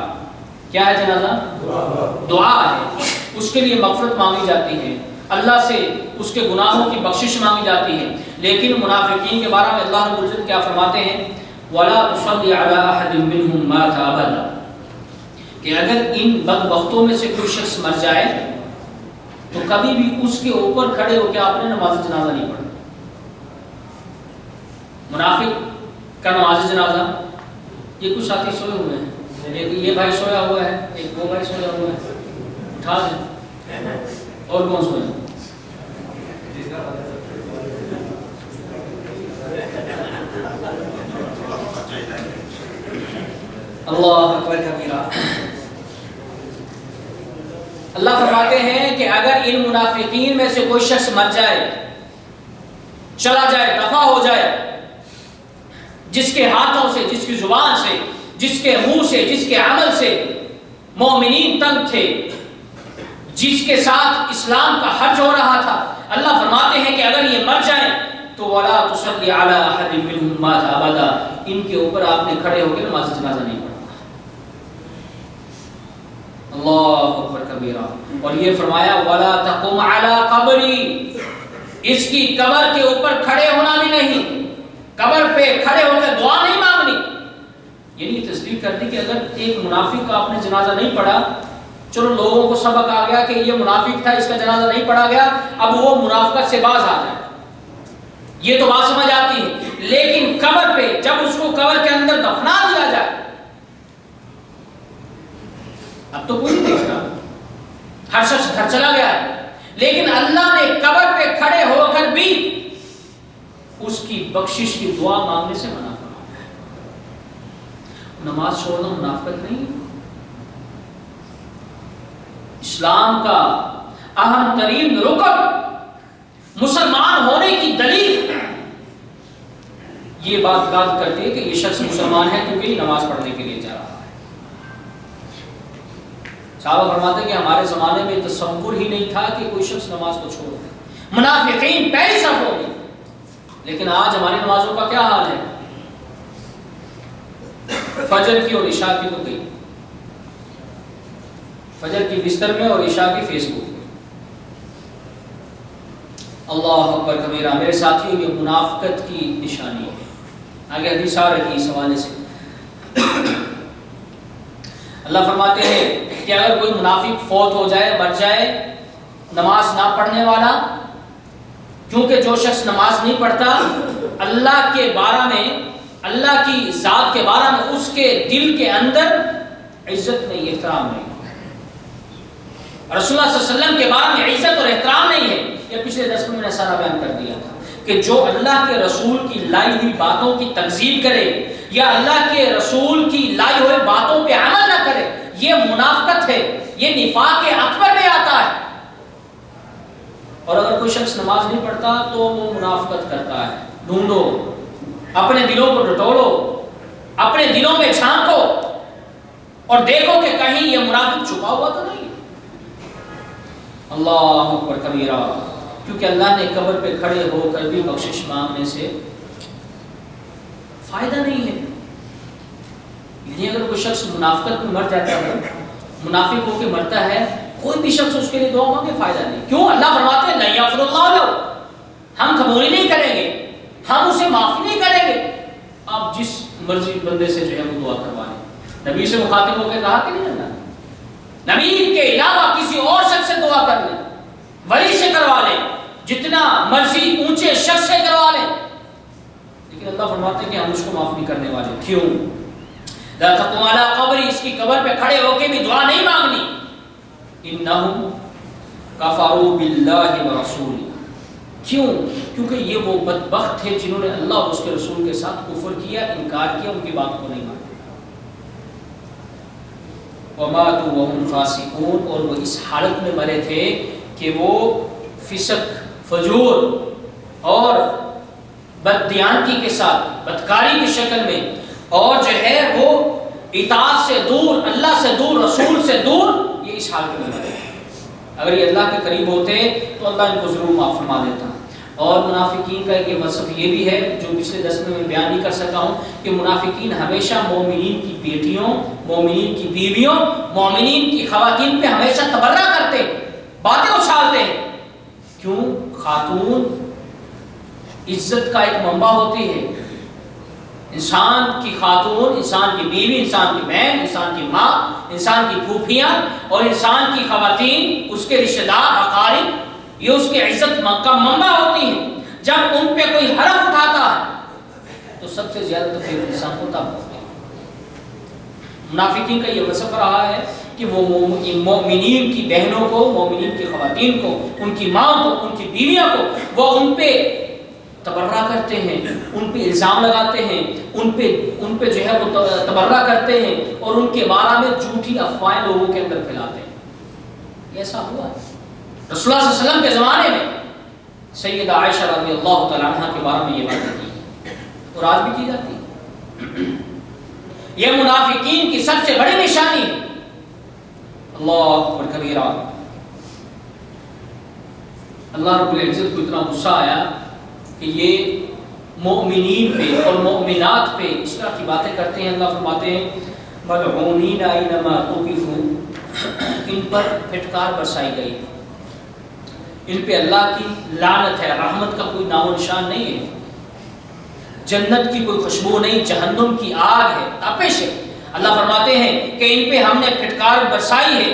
[SPEAKER 2] کیا ہے جنازہ؟ دعا ہے، اس کے لیے مغفرت مانگی جاتی ہے، اللہ سے اس کے گناہوں کی بخشش مانگی جاتی ہے۔ لیکن منافقین کے بارے میں اللہ رب العزت کیا فرماتے ہیں وَلَا تُصَلِّ عَلَىٰ أَحَدٍ مِّنْهُمْ مَاتَ أَبَدًا، کہ اگر ان بدبختوں میں سے کوئی شخص مر جائے تو کبھی بھی اس کے اوپر کھڑے ہو کے آپ نے نماز جنازہ نہیں پڑھا۔ منافق کا نماز جنازہ، یہ کچھ ساتھی سوئے ہوئے ہیں، ایک یہ بھائی سویا ہوا ہے، ایک وہ بھائی سویا ہوا ہے، اٹھا دیں۔ اور کون سوئے ہیں؟ اللہ اکبر کبیرہ۔ اللہ فرماتے ہیں کہ اگر ان منافقین میں سے کوئی شخص مر جائے، چلا جائے، دفع ہو جائے، جس کے ہاتھوں سے، جس کی زبان سے، جس کے منہ سے، جس کے عمل سے مومنین تنگ تھے، جس کے ساتھ اسلام کا حج ہو رہا تھا، اللہ فرماتے ہیں کہ اگر یہ مر جائیں تو وَلَا تُصَلِّ عَلَىٰ أَحَدٍ مِّنْهُمْ مَاتَ أَبَدًا، ان کے اوپر آپ نے کھڑے ہو کے نماز جنازہ نہیں پڑھا۔ اللہ اکبر کبیرہ۔ اور یہ فرمایا وَلَا تَقُمْ عَلَىٰ قَبْرِي، اس کی قبر کے اوپر کھڑے ہونا بھی نہیں، قبر پہ کھڑے ہو کے دعا نہیں مانگنی۔ یعنی یہ تصدیق کرنی کہ اگر ایک منافق کا آپ نے جنازہ نہیں پڑھا، چلو لوگوں کو سبق آ گیا کہ یہ منافق تھا، اس کا جنازہ نہیں پڑھا گیا، اب وہ منافقت سے باز آ جائے، یہ تو بات سمجھ آتی ہے، لیکن قبر پہ جب اس کو قبر کے اندر دفنا دیا جائے، اب تو کوئی نہیں دیکھ رہا، ہر شخص گھر چلا گیا ہے، لیکن اللہ نے قبر پہ کھڑے ہو کر بھی اس کی بخشش کی دعا مانگنے سے منع فرمایا ہے۔ نماز چھوڑنا منافقت نہیں، اسلام کا اہم ترین رکن، مسلمان ہونے کی دلیل یہ بات یاد کرتی ہے کہ یہ شخص مسلمان ہے کیونکہ یہ نماز پڑھنے کے لیے جا رہا ہے۔ صحابہ فرماتے ہیں کہ ہمارے زمانے میں تصور ہی نہیں تھا کہ کوئی شخص نماز کو چھوڑ دے، منافقین پہلی صف ہوگی، لیکن آج ہماری نمازوں کا کیا حال ہے؟ فجر کی اور عشاء کی تو گئی، فجر کی بستر میں اور عشاء کی فیس بک میں۔ اللہ اکبر کبیرہ۔ میرے ساتھیوں، یہ منافقت کی نشانی ہے۔ آگے حدیث آ رہی اس حوالے سے، اللہ فرماتے ہیں کہ اگر کوئی منافق فوت ہو جائے، مر جائے، نماز نہ پڑھنے والا، کیونکہ جو شخص نماز نہیں پڑھتا اللہ کے بارے میں، اللہ کی ذات کے بارے میں اس کے دل کے اندر عزت نہیں، احترام نہیں، رسول اللہ صلی اللہ علیہ وسلم کے بارے میں عزت اور احترام نہیں ہے۔ یہ پچھلے 10 میں نے سارا بیان کر دیا تھا کہ جو اللہ کے رسول کی لائی ہوئی باتوں کی تکذیب کرے یا اللہ کے رسول کی لائی ہوئی باتوں پہ عمل نہ کرے، یہ منافقت ہے، یہ نفاق اکبر میں آتا ہے۔ اور اگر کوئی شخص نماز نہیں پڑھتا تو وہ منافقت کرتا ہے۔ ڈھونڈو، اپنے دلوں کو ٹٹولو، اپنے دلوں میں جھانکو اور دیکھو کہ کہیں یہ منافق چھپا ہوا تو نہیں۔ اللہ اکبر کبیرہ۔ کیونکہ اللہ نے قبر پہ کھڑے ہو کر بھی بخشش مانگنے سے فائدہ نہیں ہے۔ یعنی اگر کوئی شخص منافقت میں مر جاتا ہے، منافق ہو کے مرتا ہے، کوئی بھی شخص اس کے لیے دعا مانگے فائدہ نہیں۔ کیوں؟ اللہ فرماتے ہیں نہیں یغفر اللہ لہ، ہم قبول نہیں کریں گے، ہم اسے معافی نہیں کریں گے۔ آپ جس مرضی بندے سے جو ہے وہ دعا کروا لیں۔ نبی سے مخاطب ہو کے کہا کہ نہیں اللہ، نبی کے علاوہ کسی اور شخص سے دعا کر لیں، ولی سے کروا لیں، جتنا مرضی اونچے شخص سے کروا لیں، لیکن اللہ فرماتے ہیں کہ ہم اس کو معاف نہیں کرنے والے۔ کیوں؟ لا تقم علی قبری، اس کی قبر پہ کھڑے ہو کے بھی دعا نہیں مانگنی۔ انہم کفروا باللہ ورسولہ، کیوں؟ کیونکہ یہ وہ بدبخت تھے جنہوں نے اللہ اور اس کے رسول کے ساتھ کفر کیا، انکار کیا، ان کی بات کو نہیں مانا۔ وماتوا وهم فاسقون، اور وہ اس حالت میں مرے تھے کہ وہ فسق، فجور اور بددیانتی کے ساتھ، بدکاری کی شکل میں، اور جو ہے وہ اطاعت سے دور، اللہ سے دور، رسول سے دور، یہ اس حالت میں مرے۔ اگر یہ اللہ کے قریب ہوتے تو اللہ ان کو ضرور معاف فرما دیتا۔ اور منافقین کا ایک وصف یہ بھی ہے جو پچھلے 10 میں بیان نہیں کر سکا ہوں کہ منافقین ہمیشہ مومنین کی بیٹیوں، مومنین کی بیویوں، مومنین کی خواتین پہ ہمیشہ تبرہ کرتے، باتیں اچھالتے ہیں۔ کیوں؟ خاتون عزت کا ایک منبع ہوتی ہے۔ انسان کی خاتون، انسان کی بیوی، انسان کی بہن، انسان کی ماں، انسان کی پھوپھیاں اور انسان کی خواتین، اس کے رشتہ دار، اقارب، یہ اس کی عزت کا منبع ہوتی ہیں۔ جب ان پہ کوئی حرف اٹھاتا ہے تو سب سے زیادہ تکلیف انسان کو تب ہوتی ہے۔ منافقین کا یہ وصف رہا ہے کہ وہ مومنین کی بہنوں کو، مومنین کی خواتین کو، ان کی ماں کو، ان کی بیویاں کو، وہ ان پہ تبرہ کرتے ہیں، ان پہ الزام لگاتے ہیں، ان پہ جو ہے وہ تبرہ کرتے ہیں اور ان کے بارے میں جھوٹی افواہیں لوگوں کے اندر پھیلاتے ہیں۔ یہ ایسا ہوا ہے۔ رسول اللہ صلی اللہ علیہ وسلم کے زمانے میں سیدہ عائشہ رضی اللہ تعالیٰ عنہ کے بارے میں یہ باتیں کی اور آج بھی کی جاتی ہے۔ یہ منافقین کی سب سے بڑی نشانی ہے۔ اللہ اکبر کبیرہ۔ اللہ رب العزت کو اتنا غصہ آیا کہ یہ مومنین پہ اور مومنات پہ اس طرح کی باتیں کرتے ہیں۔ اللہ فرماتے ہیں ملعونین اینما ثقفوا، ان پر پھٹکار برسائی گئی ہے، ان پہ اللہ کی لعنت ہے، رحمت کا کوئی نام و نشان نہیں ہے، جنت کی کوئی خوشبو نہیں، جہنم کی آگ ہے، تپش ہے۔ اللہ فرماتے ہیں کہ ان پہ ہم نے پھٹکار برسائی ہے۔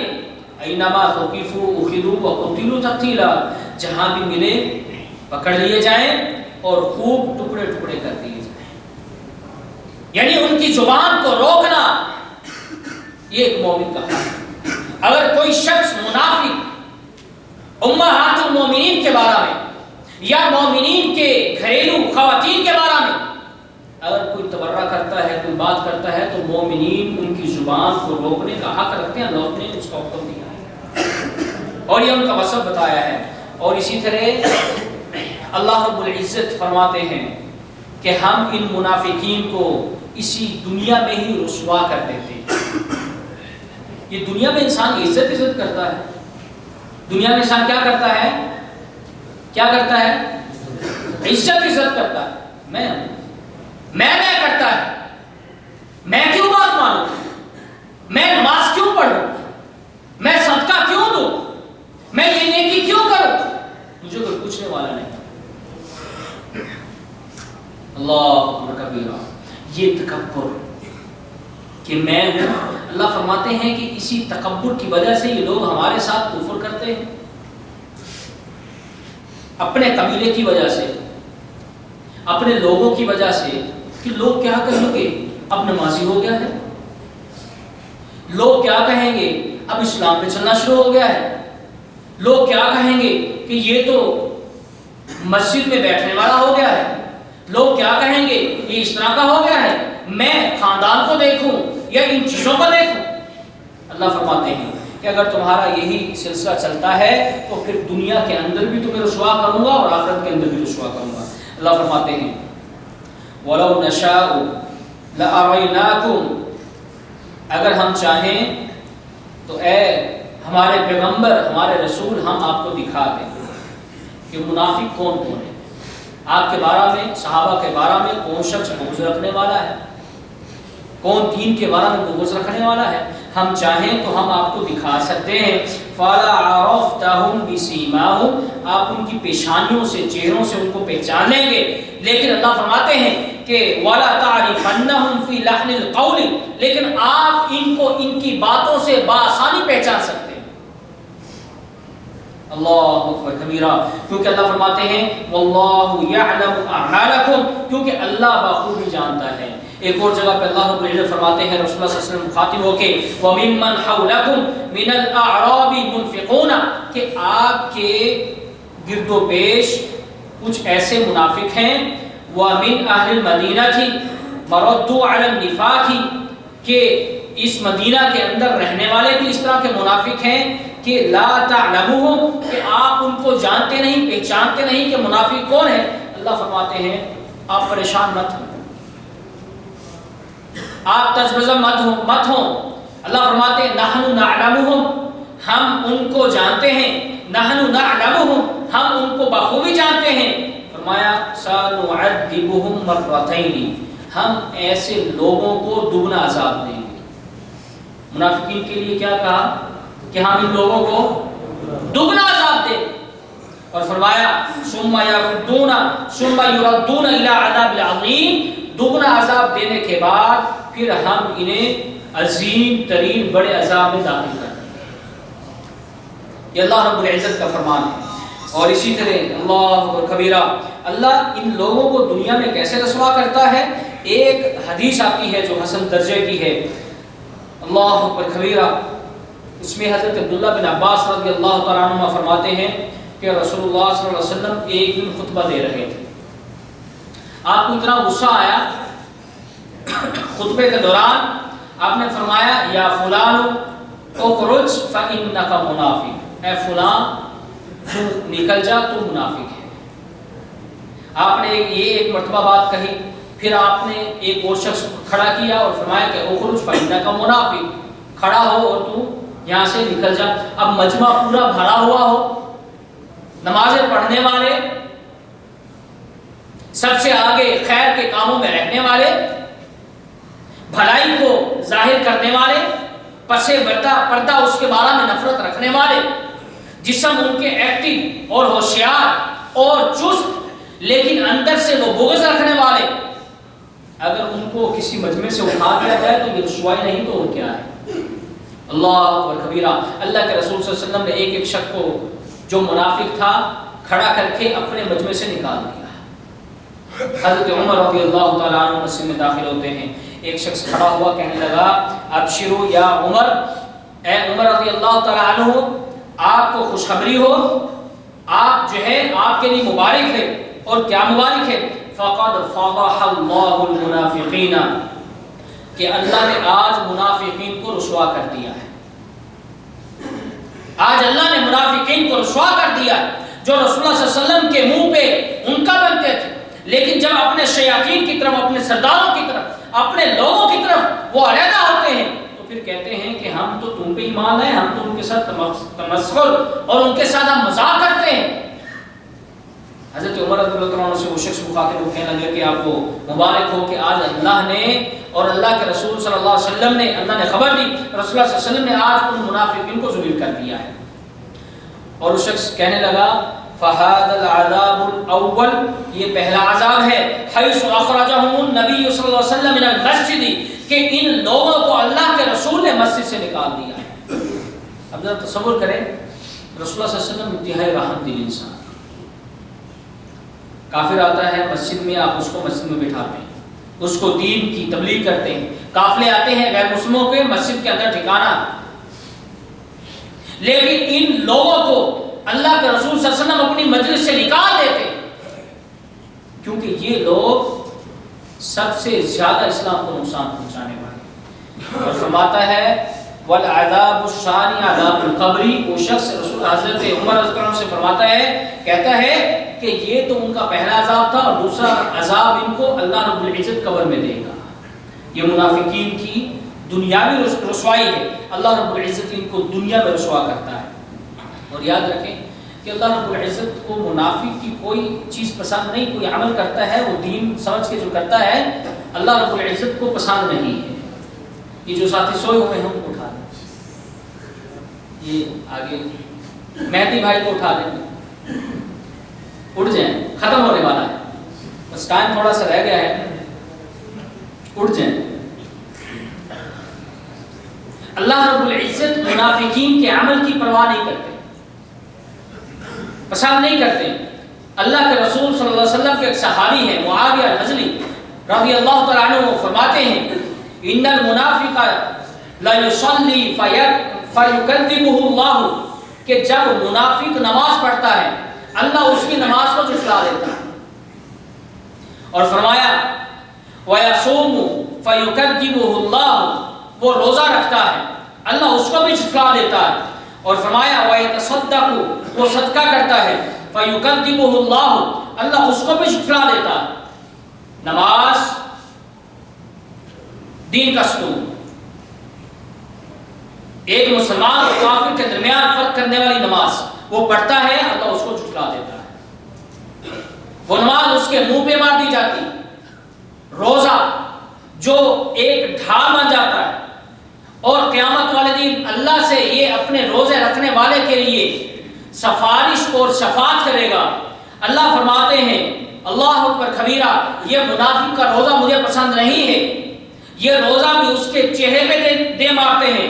[SPEAKER 2] اینما ثقفوا اخذوا وقتلوا تقتیلا، جہاں بھی ملے پکڑ لیے جائیں اور خوب ٹکڑے ٹکڑے کر دیے جائیں۔ یعنی ان کی زبان کو روکنا یہ ایک مومن کا حق ہے۔ اگر کوئی شخص منافق امہات المومنین کے بارے میں یا مومنین کے گھریلو خواتین کے بارے میں اگر کوئی تبرہ کرتا ہے، کوئی بات کرتا ہے، تو مومنین ان کی زبان کو روکنے کا حق رکھتے ہیں۔ اللہ نے اس کا حکم دیا ہے اور یہ ان کا وصف بتایا ہے۔ اور اسی طرح اللہ رب العزت فرماتے ہیں کہ ہم ان منافقین کو اسی دنیا میں ہی رسوا کر دیتے ہیں۔ یہ دنیا میں انسان عزت کرتا ہے۔ دنیا میں انسان کیا کرتا ہے؟ کیا کرتا ہے؟ عزت کرتا ہے۔ میں کرتا ہے، میں کیوں بات مانوں، میں نماز کیوں پڑھوں، میں صدقہ کیوں دوں، میں یہ نیکی کیوں کروں، مجھے کوئی پوچھنے والا نہیں۔ اللہ اکبر کبیرہ۔ یہ تکبر کہ میں ہوں، اللہ فرماتے ہیں کہ اسی تکبر کی وجہ سے یہ لوگ ہمارے ساتھ کفر کرتے ہیں، اپنے قبیلے کی وجہ سے، اپنے لوگوں کی وجہ سے، کہ لوگ کیا کہیں گے اب نمازی ہو گیا ہے، لوگ کیا کہیں گے اب اسلام پہ چلنا شروع ہو گیا ہے، لوگ کیا کہیں گے کہ یہ تو مسجد میں بیٹھنے والا ہو گیا ہے، لوگ کیا کہیں گے یہ اس طرح کا ہو گیا ہے، میں خاندان کو دیکھوں یا ان چیزوں کو دیکھوں۔ اللہ فرماتے ہیں کہ اگر تمہارا یہی سلسلہ چلتا ہے تو پھر دنیا کے اندر بھی تمہیں رسوا کروں گا اور آخرت کے اندر بھی رسوا کروں گا۔ اللہ فرماتے ہیں وَلَوْ نَشَاءُ لَأَرَيْنَاكُمْ، اگر ہم چاہیں تو اے ہمارے پیغمبر، ہمارے رسول، ہم آپ کو دکھا دیں کہ منافق کون کون ہے، آپ کے بارے میں، صحابہ کے بارے میں کون شخص بغض رکھنے والا ہے، کون دین کے بارے میں بغض رکھنے والا ہے، ہم چاہیں تو ہم آپ کو دکھا سکتے ہیں۔ فَلَا عَرَفْتَهُمْ بِسِيمَاهُمْ، آپ ان کی پیشانیوں سے، چہروں سے ان کو پہچان لیں گے۔ لیکن اللہ فرماتے ہیں کہ وَلَا تَعْرِفَنَّهُمْ فِي لَحْنِ الْقَوْلِ، لیکن آپ ان کو ان کی باتوں سے بآسانی پہچان سکتے ہیں۔ اللہ اکبر کبیرہ، کیونکہ اللہ فرماتے ہیں وَاللَّهُ يَعْلَمُ أَعْمَالَكُمْ، کیونکہ اللہ بخوبی جانتا ہے۔ ایک اور جگہ پہ اللہ رب العزت فرماتے ہیں رسول اللہ صلی اللہ علیہ وسلم مخاطب ہو کے وَمِمَّنْ حَوْلَكُمْ مِنَ الْأَعْرَابِ مُنْفِقُونَ، کہ آپ کے گرد و پیش کچھ ایسے منافق ہیں وَمِنْ أَهْلِ الْمَدِينَةِ مَرَدُّوا عَلَى النِّفَاقِ، کہ اس مدینہ کے اندر رہنے والے بھی اس طرح کے منافق ہیں کہ لا تعلموہم، کہ آپ ان کو جانتے نہیں، پہچانتے نہیں کہ منافق کون ہے۔ اللہ فرماتے ہیں آپ پریشان مت ہوں، آپ تجبزہ مت ہوں۔ اللہ فرماتے ہیں نحن نعلمہم، ہم ان کو جانتے ہیں، نحن نعلمہم، ہم ان کو بخوبی جانتے ہیں۔ فرمایا سنعذبہم مرتین، ہم ایسے لوگوں کو دگنا عذاب دیں گے۔ منافقین کے لیے کیا کہا کہ ہم ان لوگوں کو دگنا عذاب دیں، اور فرمایا ثم يردون الى عذاب العظیم، دگنا عذاب دینے کے بعد پھر ہم انہیں عظیم ترین بڑے عذاب میں داخل کر دیں گے۔ یہ اللہ رب العزت کا فرمان ہے۔ اور اسی طرح اللہ اکبر کبیرہ، اللہ ان لوگوں کو دنیا میں کیسے رسوا کرتا ہے۔ ایک حدیث آتی ہے جو حسن درجے کی ہے، اللہ اکبر کبیرہ، اس میں حضرت عبداللہ بن عباس رضی اللہ تعالیٰ عنہ فرماتے ہیں کہ رسول اللہ صلی اللہ علیہ وسلم ایک دن خطبہ دے رہے تھے، آپ کو اتنا غصہ آیا خطبے کے دوران، آپ نے فرمایا یا فلان اخرج فإنک منافق، اے فلاں تو نکل جا، تو منافق ہے۔ آپ نے یہ ایک مرتبہ بات کہی، پھر آپ نے ایک اور شخص کھڑا کیا اور فرمایا کہ اخرج فإنک منافق، کھڑا ہو اور تو یہاں سے نکل جا۔ اب مجمع پورا بھرا ہوا ہو، نمازیں پڑھنے والے، سب سے آگے خیر کے کاموں میں رہنے والے، بھلائی کو ظاہر کرنے والے، پس پردہ اس کے بارے میں نفرت رکھنے والے، جسم ان کے ایکٹیو اور ہوشیار اور چست، لیکن اندر سے وہ بغض رکھنے والے، اگر ان کو کسی مجمع سے اٹھا دیا جائے تو یہ رسوائی نہیں تو کیا ہے؟ اللہ اکبر کبیرہ۔ اللہ کے رسول صلی اللہ علیہ وسلم نے ایک ایک شخص کو جو منافق تھا کھڑا کر کے اپنے مجمع سے نکال دیا۔ حضرت عمر رضی اللہ تعالیٰ عنہ مسجد میں داخل ہوتے ہیں، ایک شخص کھڑا ہوا کہنے لگا ابشروا یا عمر، اے عمر رضی اللہ تعالیٰ عنہ آپ کو خوشخبری ہو، آپ جو ہے آپ کے لیے مبارک ہے، اور کیا مبارک ہے؟ فقد فضح اللہ المنافقین، کہ اللہ نے آج منافقین کو رسوا کر دیا ہے۔ آج اللہ نے منافقین کو رسوا کر دیا ہے، جو رسول اللہ صلی اللہ علیہ وسلم کے منہ پہ ان کا بنتے تھے، لیکن جب اپنے شیاطین کی طرف، اپنے سرداروں کی طرف، اپنے لوگوں کی طرف وہ علیحدہ ہوتے ہیں تو پھر کہتے ہیں کہ ہم تو تم پہ ایمان لائے، ہم تو ان کے ساتھ تمسخر اور ان کے ساتھ ہم مذاق کرتے ہیں۔ حضرت عمر رضی اللہ عنہ سے وہ شخص مخاطب ہو کہنے لگے کہ آپ کو مبارک ہو کہ آج اللہ نے اور اللہ کے رسول صلی اللہ علیہ وسلم نے، اللہ نے خبر دی، رسول اللہ صلی اللہ علیہ وسلم نے آج ان منافقین کو ذلیل کر دیا ہے۔ اور وہ شخص کہنے لگا فَهَذَا الْعَذَابُ الْأَوَّلُ، یہ پہلا عذاب ہے، حَيْثُ أَخْرَجَهُمُ النَّبِيُّ صلی اللہ علیہ وسلم مِنَ الْمَسْجِدِ، کہ ان لوگوں کو اللہ کے رسول نے مسجد سے نکال دیا ہے۔ اب ذرا تصور کریں، رسول اللہ صلی اللہ علیہ وسلم انتہائی رحمت دل انسان، کافر آتا ہے مسجد میں، آپ اس کو مسجد میں بٹھاتے ہیں، اس کو دین کی تبلیغ کرتے ہیں، قافلے آتے ہیں غیر مسلموں کے، مسجد کے اندر ٹھکانا، لیکن ان لوگوں کو اللہ کے رسول صلی اللہ علیہ وسلم اپنی مجلس سے نکال دیتے، کیونکہ یہ لوگ سب سے زیادہ اسلام کو نقصان پہنچانے والے۔ اور فرماتا ہے والعذاب الثانی عذاب القبر، وہ شخص رسول حضرت عمر رضی اللہ عنہ سے فرماتا ہے، کہتا ہے کہ یہ تو ان کا پہلا عذاب تھا، اور دوسرا عذاب ان کو اللہ رب العزت قبر میں دے گا۔ یہ منافقین کی دنیاوی رسوائی ہے، اللہ رب العزت ان کو دنیا میں رسوا کرتا ہے۔ اور یاد رکھیں کہ اللہ رب العزت کو منافق کی کوئی چیز پسند نہیں، کوئی عمل کرتا ہے وہ دین سمجھ کے جو کرتا ہے اللہ رب العزت کو پسند نہیں ہے۔ یہ جو ساتھی سوئے ہوئے ہیں ان کو اٹھا دیں، یہ آگے مہدی بھائی کو اٹھا دیں، اٹھ جائیں، ختم ہونے والا ہے، بس ٹائم تھوڑا سا رہ گیا ہے، اٹھ جائیں۔ اللہ رب العزت منافقین کے عمل کی پرواہ نہیں کرتے، پسند نہیں کرتے۔ اللہ کے رسول صلی اللہ علیہ وسلم کے ایک صحابی ہیں معاویہ الحزلی رضی اللہ تعالیٰ عنہ، وہ فرماتے ہیں ان المنافق لا يصلي فيكذبه اللہ، کہ جب منافق نماز پڑھتا ہے اللہ اس کی نماز کو جھٹلا دیتا ہے۔ اور فرمایا وَيَصُومُ فَيُكَذِّبُهُ اللَّهُ، وہ روزہ رکھتا ہے اللہ اس کو بھی جھٹلا دیتا ہے۔ اور فرمایا وَيَتَصَدَّقُ، وہ صدقہ کرتا ہے فَيُكَذِّبُهُ اللَّهُ، اللہ اس کو بھی جھٹلا دیتا ہے۔ نماز دین کا ستون، ایک مسلمان اور کافر کے درمیان فرق کرنے والی نماز، وہ پڑھتا ہے اللہ اس کو جھٹلا دیتا ہے۔ وہ نماز اس کے منہ پہ مار دی جاتی، روزہ جو ایک ڈھال بن جاتا ہے، اور قیامت والے دن اللہ سے یہ اپنے روزے رکھنے والے کے لیے سفارش اور شفاعت کرے گا۔ اللہ فرماتے ہیں اللہ اکبر کبیرہ، یہ منافق کا روزہ مجھے پسند نہیں ہے، یہ روزہ بھی اس کے چہرے پہ دے مارتے ہیں،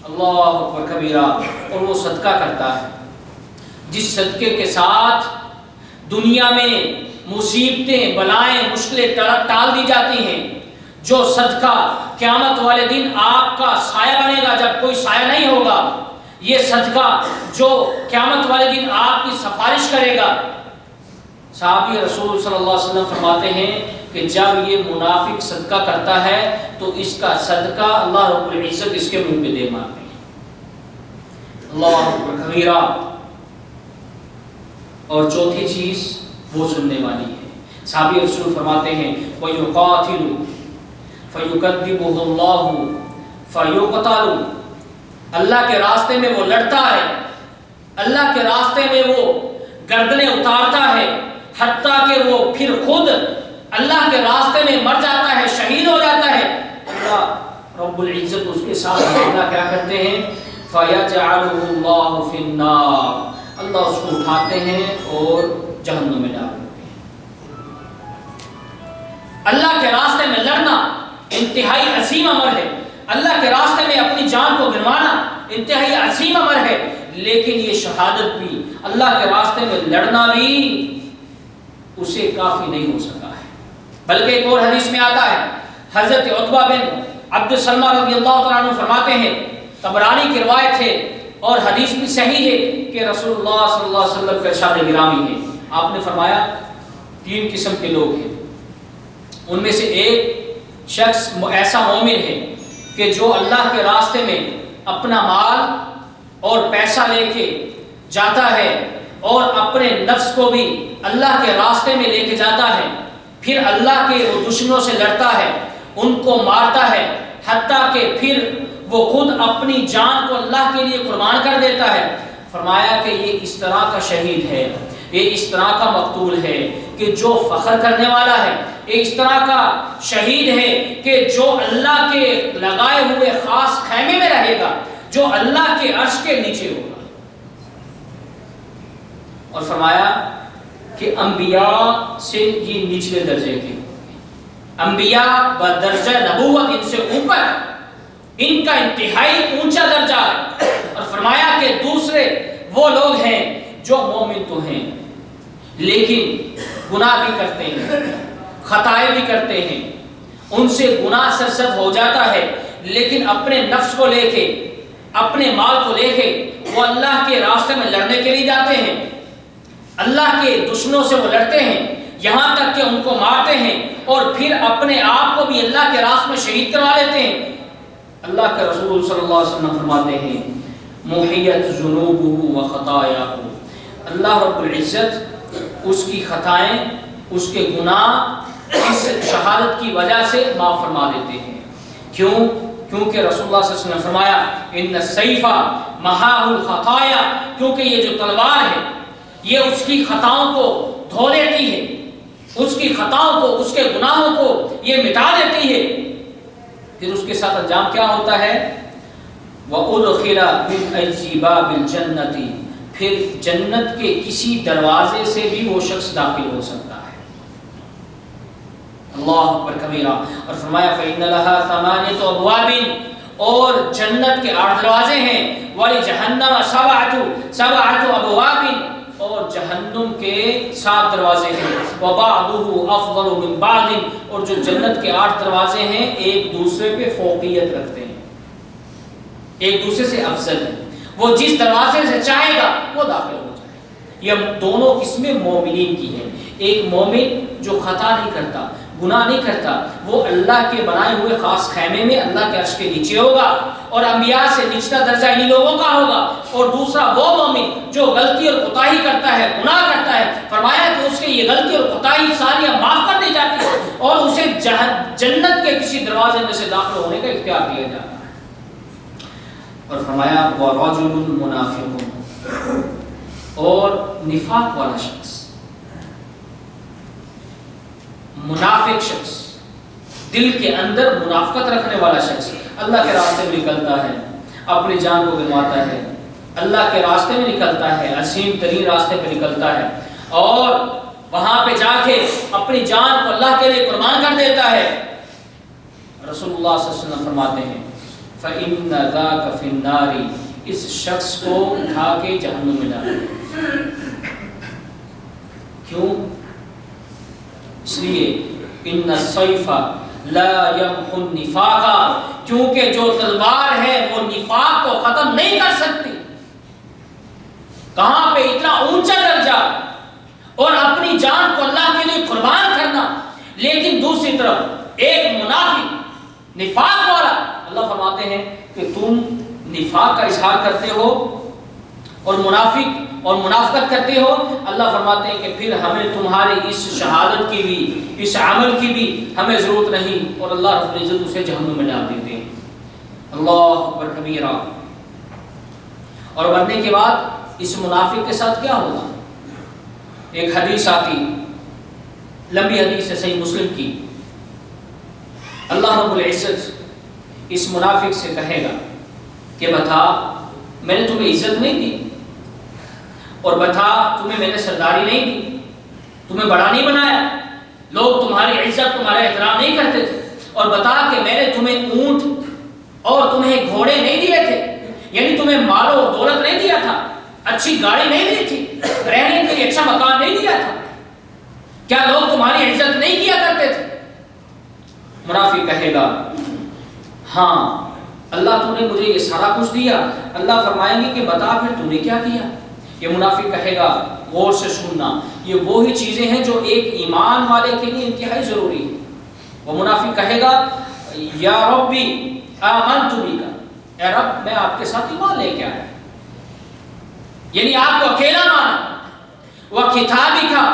[SPEAKER 2] اللہ اکبر کبیرہ، اور وہ صدقہ کرتا ہے جس صدقے کے ساتھ دنیا میں مصیبتیں، بلائیں، مشکلیں ٹال دی جاتی ہیں، جو صدقہ قیامت والے دن آپ کا سایہ بنے گا جب کوئی سایہ نہیں ہوگا، یہ صدقہ جو قیامت والے دن آپ کی سفارش کرے گا۔ صحابی رسول صلی اللہ علیہ وسلم فرماتے ہیں کہ جب یہ منافق صدقہ کرتا ہے تو اس کا صدقہ اللہ رب العزت اس کے منہ پہ دے مارتے ہیں۔ اللہ اکبر کبیرہ۔ اور چوتھی چیز وہ سننے والی ہے۔ صحابی رسول فرماتے ہیں وَيُقَاتِلُ فَيُكَذِّبُهُ اللَّهُ فَيُقْتَلُ، اللہ کے راستے میں وہ لڑتا ہے، اللہ کے راستے میں وہ گردنیں اتارتا ہے، حتیٰ کہ وہ پھر خود اللہ کے راستے میں مر جاتا ہے، شہید ہو جاتا ہے۔ اللہ رب العزت اس کے ساتھ اللہ کیا کرتے ہیں فَيَجْعَلُهُ اللَّهُ فِي النَّارِ، اللہ اس کو اٹھاتے ہیں اور جہنم میں ڈال دیتے ہیں۔ اللہ کے راستے میں لڑنا انتہائی عظیم امر ہے، اللہ کے راستے میں اپنی جان کو گنوانا انتہائی عظیم امر ہے، لیکن یہ شہادت بھی، اللہ کے راستے میں لڑنا بھی اسے کافی نہیں ہو سکا ہے۔ بلکہ ایک اور حدیث میں آتا ہے، حضرت عتبہ بن عبد السلمہ رضی اللہ تعالیٰ عنہ فرماتے ہیں، طبرانی کی روایت ہے اور حدیث بھی صحیح ہے کہ رسول اللہ صلی اللہ علیہ وسلم کا ارشاد گرامی ہے، آپ نے فرمایا 3 قسم کے لوگ ہیں، ان میں سے ایک شخص ایسا مومن ہے کہ جو اللہ کے راستے میں اپنا مال اور پیسہ لے کے جاتا ہے اور اپنے نفس کو بھی اللہ کے راستے میں لے کے جاتا ہے، پھر اللہ کے وہ دشمنوں سے لڑتا ہے، ان کو مارتا ہے، حتیٰ کہ پھر وہ خود اپنی جان کو اللہ کے لیے قربان کر دیتا ہے۔ فرمایا کہ یہ اس طرح کا شہید ہے، یہ اس طرح کا مقتول ہے کہ جو فخر کرنے والا ہے، یہ اس طرح کا شہید ہے کہ جو اللہ کے لگائے ہوئے خاص خیمے میں رہے گا، جو اللہ کے عرش کے نیچے ہوگا۔ اور فرمایا کہ انبیاء سے یہ نچلے درجے کے، انبیاء بدرجہ نبوت ان سے اوپر، ان کا انتہائی اونچا درجہ ہے۔ اور فرمایا کہ دوسرے وہ لوگ ہیں جو مومن تو ہیں لیکن گناہ بھی کرتے ہیں، خطائیں بھی کرتے ہیں، ان سے گناہ سرزد ہو جاتا ہے، لیکن اپنے نفس کو لے کے، اپنے مال کو لے کے وہ اللہ کے راستے میں لڑنے کے لیے جاتے ہیں، اللہ کے دشمنوں سے وہ لڑتے ہیں، یہاں تک کہ ان کو مارتے ہیں اور پھر اپنے آپ کو بھی اللہ کے راستے میں شہید کروا لیتے ہیں۔ اللہ کے رسول صلی اللہ علیہ وسلم فرماتے ہیں محیت ذنوبہ و خطایاہ، اللہ رب العزت اس کی خطائیں، اس کے گناہ اس شہادت کی وجہ سے معاف فرما دیتے ہیں۔ کیوں؟ کیونکہ رسول اللہ صلی اللہ علیہ وسلم نے فرمایا ان السیف محاہ الخطایا، کیونکہ یہ جو تلوار ہے یہ اس کی خطاؤں کو دھو دیتی ہے، اس کی خطاؤں کو، اس کے گناہوں کو یہ مٹا دیتی ہے۔ پھر اس کے ساتھ انجام کیا ہوتا ہے وَأُدْخِلَ مِنْ أَيِّ بَابِ الْجَنَّةِ، پھر جنت کے کسی دروازے سے بھی وہ شخص داخل ہو سکتا ہے۔ اللہ اکبر کبیرہ۔ اور فرمایا فَإِنَّ لَهَا ثَمَانِيَةُ أَبْوَابٍ، اور جنت کے 8 دروازے ہیں، وَلِجَهَنَّمَ سَبْعَةُ أَبْوَابٍ، اور جہنم کے 7 دروازے ہیں، وَبَعْضُهُ أَفْضَلُ مِنْ بَعْضٍ، اور جو جنت کے 8 دروازے ہیں ایک دوسرے پہ فوقیت رکھتے ہیں، ایک دوسرے سے افضل ہے، وہ جس دروازے سے چاہے گا وہ داخل ہو جائے۔ یہ دونوں قسمیں مومنین کی ہیں، ایک مومن جو خطا نہیں کرتا، گناہ نہیں کرتا، وہ اللہ کے بنائے ہوئے خاص خیمے میں اللہ کے عرش کے نیچے ہوگا اور انبیاء سے نچلا درجہ انہی لوگوں کا ہوگا۔ اور دوسرا وہ مومن جو غلطی اور کوتاہی کرتا ہے، گناہ کرتا ہے، فرمایا کہ اس کی یہ غلطی اور کوتاہی ساریاں معاف کر دی جاتی ہیں اور اسے جنت کے کسی دروازے میں سے داخل ہونے کا اختیار دیا جاتا ہے۔ اور فرمایا وَرَجُلٌ مُنَافِقٌ، اور نفاق والا شخص، منافق شخص، دل کے اندر منافقت رکھنے والا شخص، اللہ کے راستے میں نکلتا ہے، اپنی جان کو گنواتا ہے، اللہ کے راستے میں نکلتا ہے، عظیم ترین راستے پہ نکلتا ہے اور وہاں پہ جا کے اپنی جان کو اللہ کے لیے قربان کر دیتا ہے۔ رسول اللہ صلی اللہ علیہ وسلم فرماتے ہیں فَإِنَّ ذَاكَ فِي النَّارِ، اس شخص کو اٹھا کے جہنم میں ڈالیں۔ کیوں؟ اس لیے ان السیف لا یمحو النفاق، کیونکہ جو تلوار ہے وہ نفاق کو ختم نہیں کر سکتی۔ کہاں پہ اتنا اونچا درجہ اور اپنی جان کو اللہ کے لیے قربان کرنا، لیکن دوسری طرف ایک منافق نفاق والا، اللہ فرماتے ہیں کہ تم نفاق کا اظہار کرتے ہو اور منافق اور منافقت کرتے ہو، اللہ فرماتے ہیں کہ پھر ہمیں تمہارے اس شہادت کی بھی، اس عمل کی بھی ہمیں ضرورت نہیں، اور اللہ رب العزت اسے جہنم میں ڈال دیتے ہیں۔ اللہ اکبر کبیرہ۔ اور مرنے کے بعد اس منافق کے ساتھ کیا ہوگا؟ ایک حدیث آتی، لمبی حدیث ہے صحیح مسلم کی، اللہ رب العزت اس منافق سے کہے گا کہ بتا میں نے تمہیں عزت نہیں دی، اور بتا تمہیں میں نے سرداری نہیں دی، تمہیں بڑا نہیں بنایا، لوگ تمہاری عزت تمہارا احترام نہیں کرتے تھے، اور بتا کہ میں نے تمہیں اونٹ اور تمہیں گھوڑے نہیں دیے تھے، یعنی تمہیں مال و دولت نہیں دیا تھا، اچھی گاڑی نہیں دی تھی، رہنے کے لیے اچھا مکان نہیں دیا تھا، کیا لوگ تمہاری عزت نہیں کیا کرتے تھے؟ منافق کہے گا ہاں اللہ تو نے مجھے یہ سارا کچھ دیا۔ اللہ فرمائیں گے کہ بتا پھر تم نے کیا کیا؟ یہ منافق کہے گا، غور سے سننا، یہ وہی چیزیں ہیں جو ایک ایمان والے کے لیے انتہائی ضروری ہے۔ وہ منافق کہے گا یا ربی آمنت بک، اے رب میں آپ کے ساتھ ایمان لے کے آیا، یعنی آپ کو اکیلا مانا، وہ کتابی کا،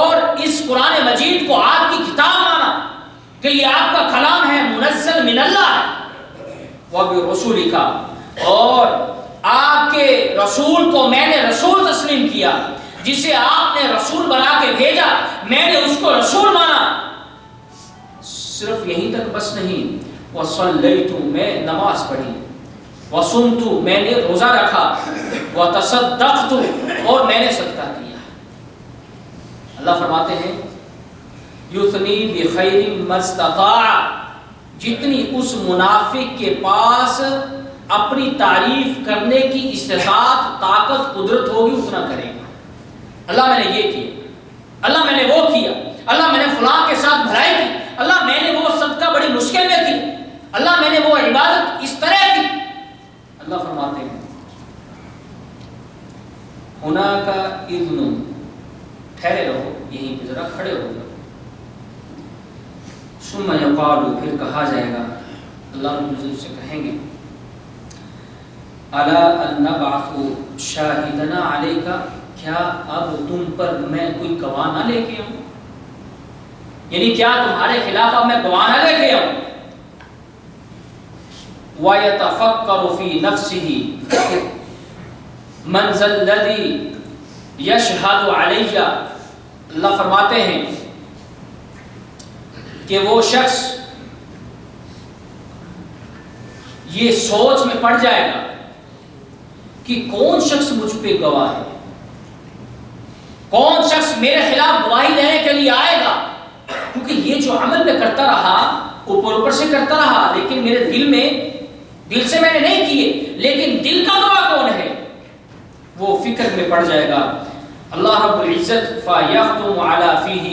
[SPEAKER 2] اور اس قرآن مجید کو آپ کی کتاب مانا کہ یہ آپ کا کلام ہے، منزل من اللہ ہے، وَبِرُسُولِكَ، اور آپ کے رسول کو میں نے رسول تسلیم کیا، جسے آپ نے رسول بنا کے بھیجا میں نے اس کو رسول مانا۔ صرف یہیں تک بس نہیں، وَصَلَّيْتُ میں نماز پڑھی، وَصُمْتُ میں نے روزہ رکھا، وَتَصَدَّقْتُ اور میں نے صدقہ کیا۔ اللہ فرماتے ہیں یُثْنِي بِخَيْرٍ مَا اسْتَطَاعَ، جتنی اس منافق کے پاس اپنی تعریف کرنے کی استطاعت، طاقت، قدرت ہوگی اتنا کرے گا۔ اللہ میں نے یہ کیا، اللہ میں نے وہ کیا، اللہ میں نے فلاں کے ساتھ بھلائی کی، اللہ میں نے وہ صدقہ بڑی مشکل میں کی، اللہ میں نے وہ عبادت اس طرح کی۔ اللہ فرماتے ہیں ہناک اذن، ٹھہرے رہو یہیں پہ، ذرا کھڑے ہو جاؤ، ثم یقال، پھر کہا جائے گا، اللہ رب العزت سے کہیں گے الا ان نبعث شاہدنا علیک، کیا اب تم پر میں کوئی گواہ نہ لے کے آؤں؟ یعنی کیا تمہارے خلاف اب میں گواہ نہ لے کے آؤں؟ وَيَتَفَكَّرُ فِي نَفْسِهِ مَنْ ذَا الَّذِي يَشْهَدُ عَلَيَّ، اللہ فرماتے ہیں کہ وہ شخص یہ سوچ میں پڑ جائے گا کہ کون شخص مجھ پہ گواہ ہے، کون شخص میرے خلاف گواہی دینے کے لیے آئے گا، کیونکہ یہ جو عمل میں کرتا رہا اوپر سے کرتا رہا، لیکن میرے دل سے میں نے نہیں کیے، لیکن دل کا گواہ کون ہے؟ وہ فکر میں پڑ جائے گا۔ اللہ رب العزت فَيَخْتُمُ عَلَى فِيهِ،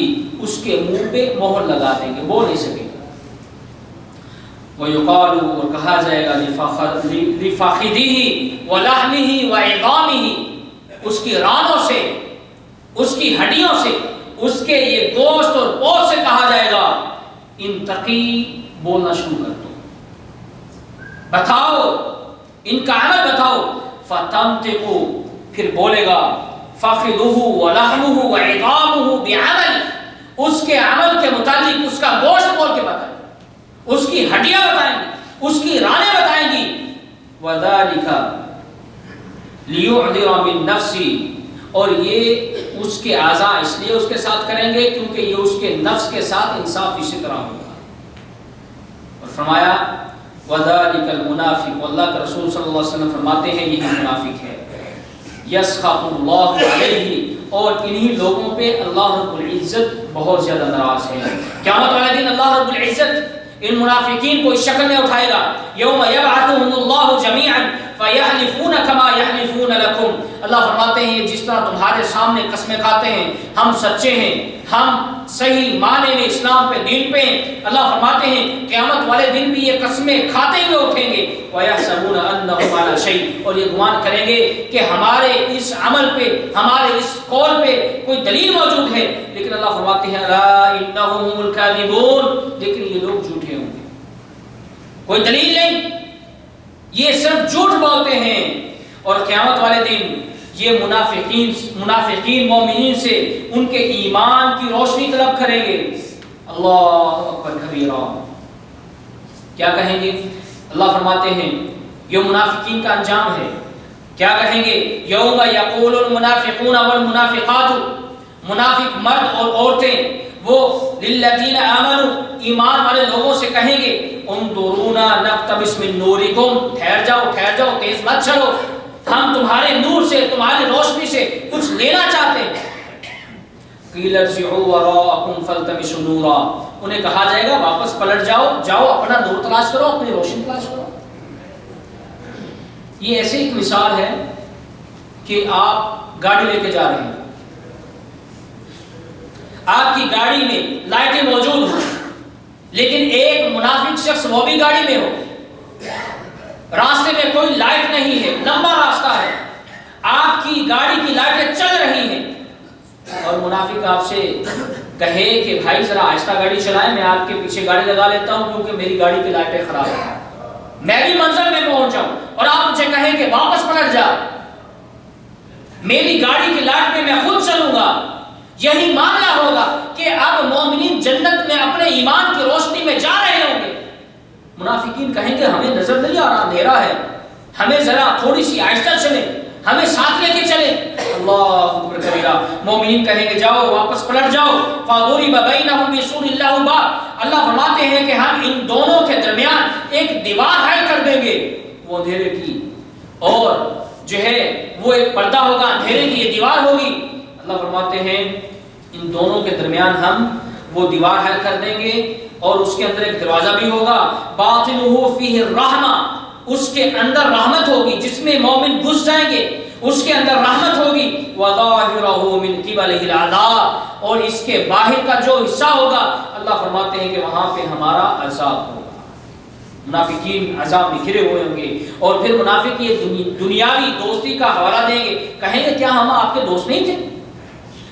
[SPEAKER 2] اس کے منہ پہ مہر لگا دیں گے، بول نہیں سکے گا۔ وَيُقَالُ، اور کہا جائے گا لِفَخِذِهِ وَلَحْمِهِ وَعِظَامِهِ، اس کی رانوں سے، اس کی ہڈیوں سے، اس کے یہ گوشت اور پوست سے کہا جائے گا انتقی، بولنا شروع کر دو، بتاؤ ان کا عمل بتاؤ، فَتَنْتِقُ، پھر بولے گا فَخِذُهُ وَلَحْمُهُ وَعِظَامُهُ بِعَمَلِ، اس کے عمل کے متعلق اس کا گوشت بول کے بتائیں، اس کی ہڈیاں بتائیں گی، اس کی رانیں بتائیں گی۔ وَذَلِكَ لِيُعْذِرَ مِن نَفْسِهِ، اور یہ اس کے اعضاء اس لیے اس کے ساتھ کریں گے کیونکہ یہ اس کے نفس کے ساتھ انصاف اسی طرح ہوگا۔ اور فرمایا وَذَلِكَ الْمُنَافِقُ، اللہ کے رسول صلی اللہ علیہ وسلم فرماتے ہیں یہی منافق ہے، يَسْخَطُ اللَّهُ عَلَيْهِ، اور انہی لوگوں پہ اللہ رب العزت بہت زیادہ ناراض ہے۔ قیامت والے دن اللہ رب العزت ان منافقین کو اس شکل میں اٹھائے گا، یوم یبعثهم اللہ جمیعا فیحلفون کما یحلفون لکم، اللہ فرماتے ہیں یہ جس طرح تمہارے سامنے قسمیں کھاتے ہیں ہم سچے ہیں، ہم صحیح معنی میں اسلام پہ دین پہ ہیں، اللہ فرماتے ہیں قیامت والے دن بھی یہ قسمیں کھاتے ہوئے اٹھیں گے، وَيَحْسَبُونَ أَنَّهُمْ عَلَى شَيْءٍ، اور یہ گمان کریں گے کہ ہمارے اس عمل پہ، ہمارے اس قول پہ کوئی دلیل موجود ہے، لیکن اللہ فرماتے ہیں أَلَا إِنَّهُمْ هُمُ الْكَاذِبُونَ، لیکن یہ لوگ جھوٹے ہوں گے، کوئی دلیل نہیں، یہ صرف جھوٹ بولتے ہیں۔ اور قیامت والے دن یہ منافقین مومنین سے ان کے ایمان کی روشنی طلب کریں گے. اللہ اکبر کبیرہ. کیا کہیں گے؟ اللہ فرماتے ہیں یہ منافقین کا انجام ہے. کیا کہیں گے؟ یوم یقول المنافقون والمنافقات، منافق مرد اور عورتیں وہ للذین آمنوا، ایمان والے لوگوں سے کہیں گے انظرونا نقتبس من نورکم، ٹھہر جاؤ تیز مت چلو، ہم تمہارے نور سے تمہاری روشنی سے کچھ لینا چاہتے ہیں. قیل ارجعوا وراءکم فالتمسوا نورا، انہیں کہا جائے گا واپس پلٹ جاؤ اپنا نور تلاش کرو، اپنی روشنی تلاش کرو. یہ ایسے ایک مثال ہے کہ آپ گاڑی لے کے جا رہے ہیں، آپ کی گاڑی میں لائٹیں موجود ہوں، لیکن ایک منافق شخص وہ بھی گاڑی میں ہو، راستے میں کوئی لائٹ نہیں ہے، لمبا راستہ ہے، آپ کی گاڑی کی لائٹیں چل رہی ہیں، اور منافق آپ سے کہے کہ بھائی ذرا آہستہ گاڑی چلائیں، میں آپ کے پیچھے گاڑی لگا لیتا ہوں کیونکہ میری گاڑی کی لائٹیں خراب ہیں، میں بھی منزل میں پہنچ جاؤں، اور آپ مجھے کہیں کہ واپس پلٹ جا، میری گاڑی کی لائٹ میں خود چلوں گا. یہی معاملہ ہوگا کہ اب مومنین جنت میں اپنے ایمان کی روشنی میں جا رہے ہوں گے. منافقین کہیں گے ہمیں نظر نہیں آ رہا، اندھیرا ہے، ہمیں ذرا تھوڑی سی آہستہ چلیں، ہمیں ساتھ لے کے چلیں. اللہ اکبر کبیرہ. مومنین کہیں گے جاؤ واپس پلٹ جاؤ. فَضُرِبَ بَيْنَهُمْ بِسُورٍ لَهُ بَابٌ، اللہ فرماتے ہیں کہ ہم ان دونوں کے درمیان ایک دیوار حائل کر دیں گے، وہ اندھیرے کی، اور جو ہے وہ ایک پردہ ہوگا، اندھیرے کی یہ دیوار ہوگی. اللہ فرماتے ہیں ان دونوں کے درمیان ہم وہ دیوار حائل کر دیں گے، اور اس کے اندر ایک دروازہ بھی ہوگا. باطنہ فیہ الرحمہ، اس کے اندر رحمت ہوگی، جس میں مومن گھس جائیں گے اس کے اندر رحمت ہوگی. وظاہرہ من قبلہ العذاب، اور اس کے باہر کا جو حصہ ہوگا اللہ فرماتے ہیں کہ وہاں پہ ہمارا عذاب ہوگا. منافقین عذاب میں گھرے ہوئے ہوں گے، اور پھر منافق یہ دنیاوی دوستی کا حوالہ دیں گے، کہیں گے کیا ہم آپ کے دوست نہیں تھے؟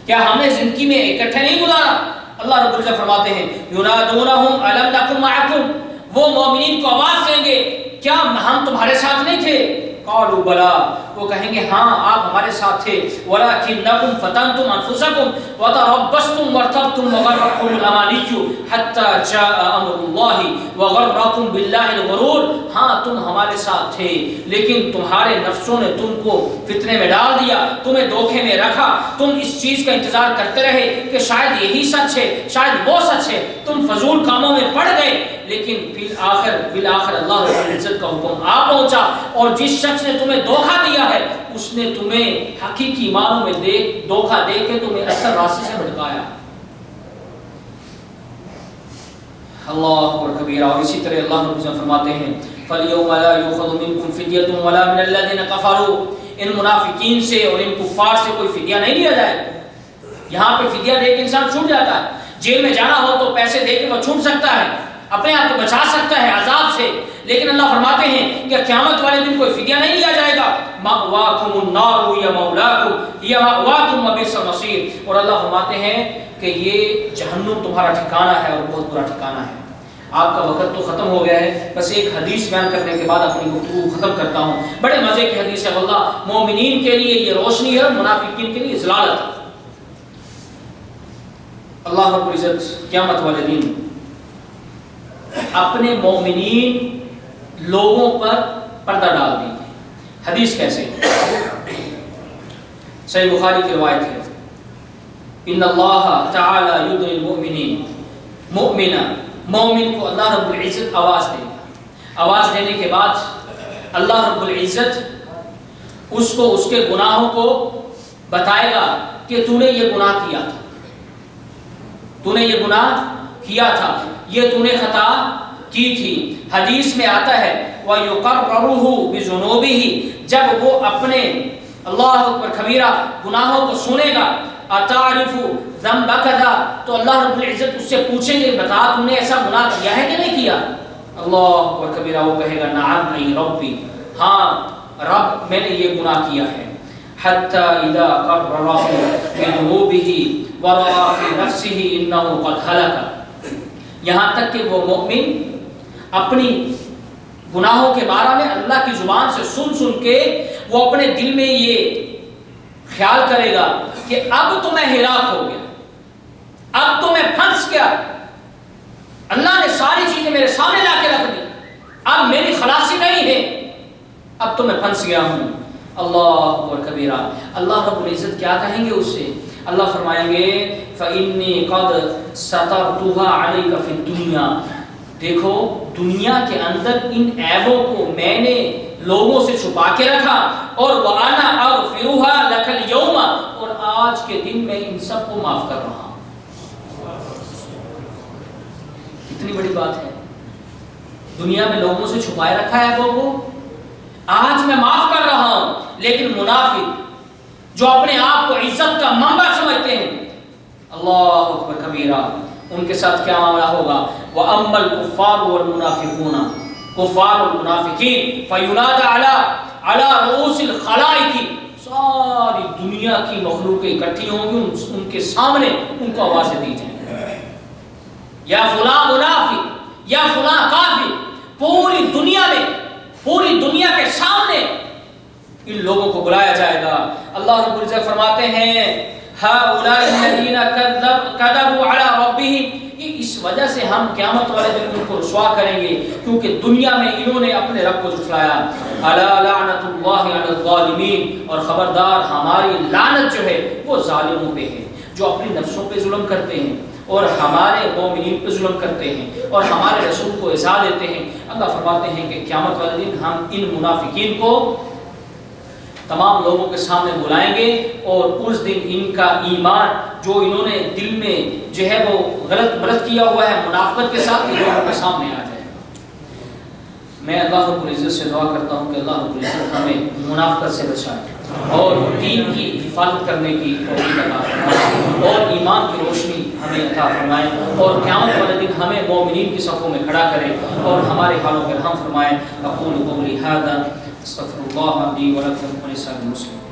[SPEAKER 2] کیا ہم نے زندگی میں اکٹھے نہیں گزارا؟ اللہ رب العزت فرماتے ہیں ینادونہم الم نکن معکم، وہ مومنین کو آواز دیں گے کیا ہم تمہارے ساتھ نہیں تھے؟ قالوا بلا، وہ کہیں گے ہاں آپ ہمارے ساتھ تھے. ولکنکم فتنتم انفسکم وتربصتم وارتبتم وغرکم الامانی حتی جاء امر اللہ وغرکم باللہ الغرور. ہاں تم ہمارے ساتھ تھے، لیکن تمہارے نفسوں نے تم کو فتنے میں ڈال دیا، تمہیں دھوکے میں رکھا، تم اس چیز کا انتظار کرتے رہے کہ شاید یہی سچ ہے، شاید وہ سچ ہے، تم فضول کاموں میں پڑ گئے. لیکن بالآخر اللہ رب العزت کا حکم آ پہنچا، اور جس شخص نے تمہیں دھوکہ دیا ہے اس نے تمہیں حقیقی معنوں میں دھوکہ دے کے تمہیں اصل راستے سے بھٹکایا. اللہ اکبر کبیرہ. اور اسی طرح اللہ رب العزت فرماتے ہیں فَالْيَوْمَ لَا يُؤْخَذُ مِنْكُمْ فِدْيَةٌ وَلَا مِنَ الَّذِينَ كَفَرُوا، ان منافقین سے اور ان کفار سے کوئی فدیہ نہیں لیا جائے گا. یہاں پہ فدیہ دے کے انسان چھوٹ جاتا ہے، جیل میں جانا ہو تو پیسے دے کے وہ چھوٹ سکتا ہے، اپنے آپ کو بچا سکتا ہے عذاب سے. لیکن اللہ فرماتے ہیں کہ قیامت والے دن کوئی فدیہ نہیں لیا جائے گا. مأواکم النار یا مولاکم یا مأواکم وبئس المصیر. اور اللہ فرماتے ہیں کہ یہ جہنم تمہارا ٹھکانہ ہے اور بہت برا ٹھکانہ ہے. آپ کا وقت تو ختم ہو گیا ہے، بس ایک حدیث بیان کرنے کے بعد اپنی گفتگو ختم کرتا ہوں. بڑے مزے کی حدیث ہے واللہ. مومنین کے لیے یہ روشنی ہے، منافقین کے لیے ضلالت. اللہ رب العزت قیامت والے دن اپنے مومنین لوگوں پر پردہ ڈال دیں گے. حدیث کیسے؟ صحیح بخاری کی روایت ہے ان اللہ تعالی یدعی المؤمنین، مومن کو اللہ رب العزت آواز دے گا. آواز دینے کے بعد اللہ رب العزت اس کو اس کے گناہوں کو بتائے گا کہ تو نے یہ گناہ کیا تھا، تو نے یہ گناہ کیا تھا، یہ تو نے خطا کی تھی. حدیث میں آتا ہے وَيُقَرَّرُهُ بِذُنُوبِهِ، جب وہ اپنے اللہ اکبر کبیرہ گناہوں کو سنے گا اَتَعْرِفُ ذَنْبَ كَذَا، تو اللہ رب العزت اس سے پوچھیں گے بتا تم نے ایسا گناہ کیا ہے کہ نہیں کیا؟ اللہ اکبر کبیرہ وہ کہے گا نعم ای ربی، ہاں رب میں نے یہ گناہ کیا ہے. حتی اذا قررہ بذنوبہ ورأى فی نفسہ انہ قد ہلک، یہاں تک کہ وہ مومن اپنی گناہوں کے بارے میں اللہ کی زبان سے سن کے وہ اپنے دل میں یہ خیال کرے گا کہ اب تو میں ہلاک ہو گیا، اب تو میں پھنس گیا، اللہ نے ساری چیزیں میرے سامنے لا کے رکھ دی، اب میری خلاصی نہیں ہے، اب تو میں پھنس گیا ہوں۔ اللہ اکبر کبیرہ۔ اللہ رب العزت کیا کہیں گے اس سے؟ اللہ فرمائیں گے فَإِنِّي قَدْ سَتَرْتُهَا عَلَيْكَ فِي الدُّنْيَا، دیکھو دنیا کے اندر ان عیبوں کو میں نے لوگوں سے چھپا کے رکھا، اور وَأَنَا أَغْفِرُهَا لَكَ الْيَوْمَ، اور آج کے دن میں ان سب کو معاف کر رہا ہوں۔ اتنی بڑی بات ہے، دنیا میں لوگوں سے چھپائے رکھا ہے عیبوں کو، آج میں معاف کر رہا ہوں۔ لیکن منافق جو اپنے آپ کو عزت کا منبع سمجھتے ہیں، اللہ اکبر کبیرہ، ان کے ساتھ کیا معاملہ ہوگا؟ وَأَمَّا الْكُفَّارُ وَالْمُنَافِقُونَ، کفار اور منافقین فَيُنَادَ عَلَى رُؤُوسِ الْخَلَائِقِ، ساری دنیا کی مخلوق اکٹھی ہوں گی، ان کے سامنے ان کو آوازیں دی جائیں گی، یا فلاں منافق، یا فلاں کافر، پوری دنیا میں، پوری دنیا کے سامنے ان لوگوں کو بلایا جائے گا۔ اللہ رب العزت فرماتے ہیں هَؤُلَاءِ الَّذِينَ كَذَبُوا عَلَى رَبِّهِمْ، اس وجہ سے ہم قیامت والے دن ان کو رسوا کریں گے کیونکہ دنیا میں انہوں نے اپنے رب کو جھٹلایا۔ أَلَا لَعْنَةُ اللَّهِ عَلَى الظَّالِمِينَ، اور خبردار ہماری لعنت جو ہے وہ ظالموں پہ ہے، جو اپنی نفسوں پہ ظلم کرتے ہیں اور ہمارے مومنین پہ ظلم کرتے ہیں اور ہمارے رسول کو ایذا دیتے ہیں۔ اللہ فرماتے ہیں کہ قیامت والے دن ہم ان منافقین کو تمام لوگوں کے سامنے بلائیں گے، اور اس دن ان کا ایمان جو انہوں نے دل میں جو ہے وہ غلط کیا ہوا ہے منافقت کے ساتھ، لوگوں کے سامنے آ جائے گا۔ میں اللہ رب العزت سے دعا کرتا ہوں کہ اللہ رب العزت ہمیں منافقت سے بچائے اور دین کی حفاظت کرنے کی توفیق عطا فرمائے اور ایمان کی روشنی ہمیں عطا فرمائے، اور قیامت والے دن ہمیں مومنین کی صفوں میں کھڑا کرے اور ہمارے حالوں پر رحم فرمائے۔ اقول قولی ھذا استغفر اللہ لي ولكم ولسائر المسلمين۔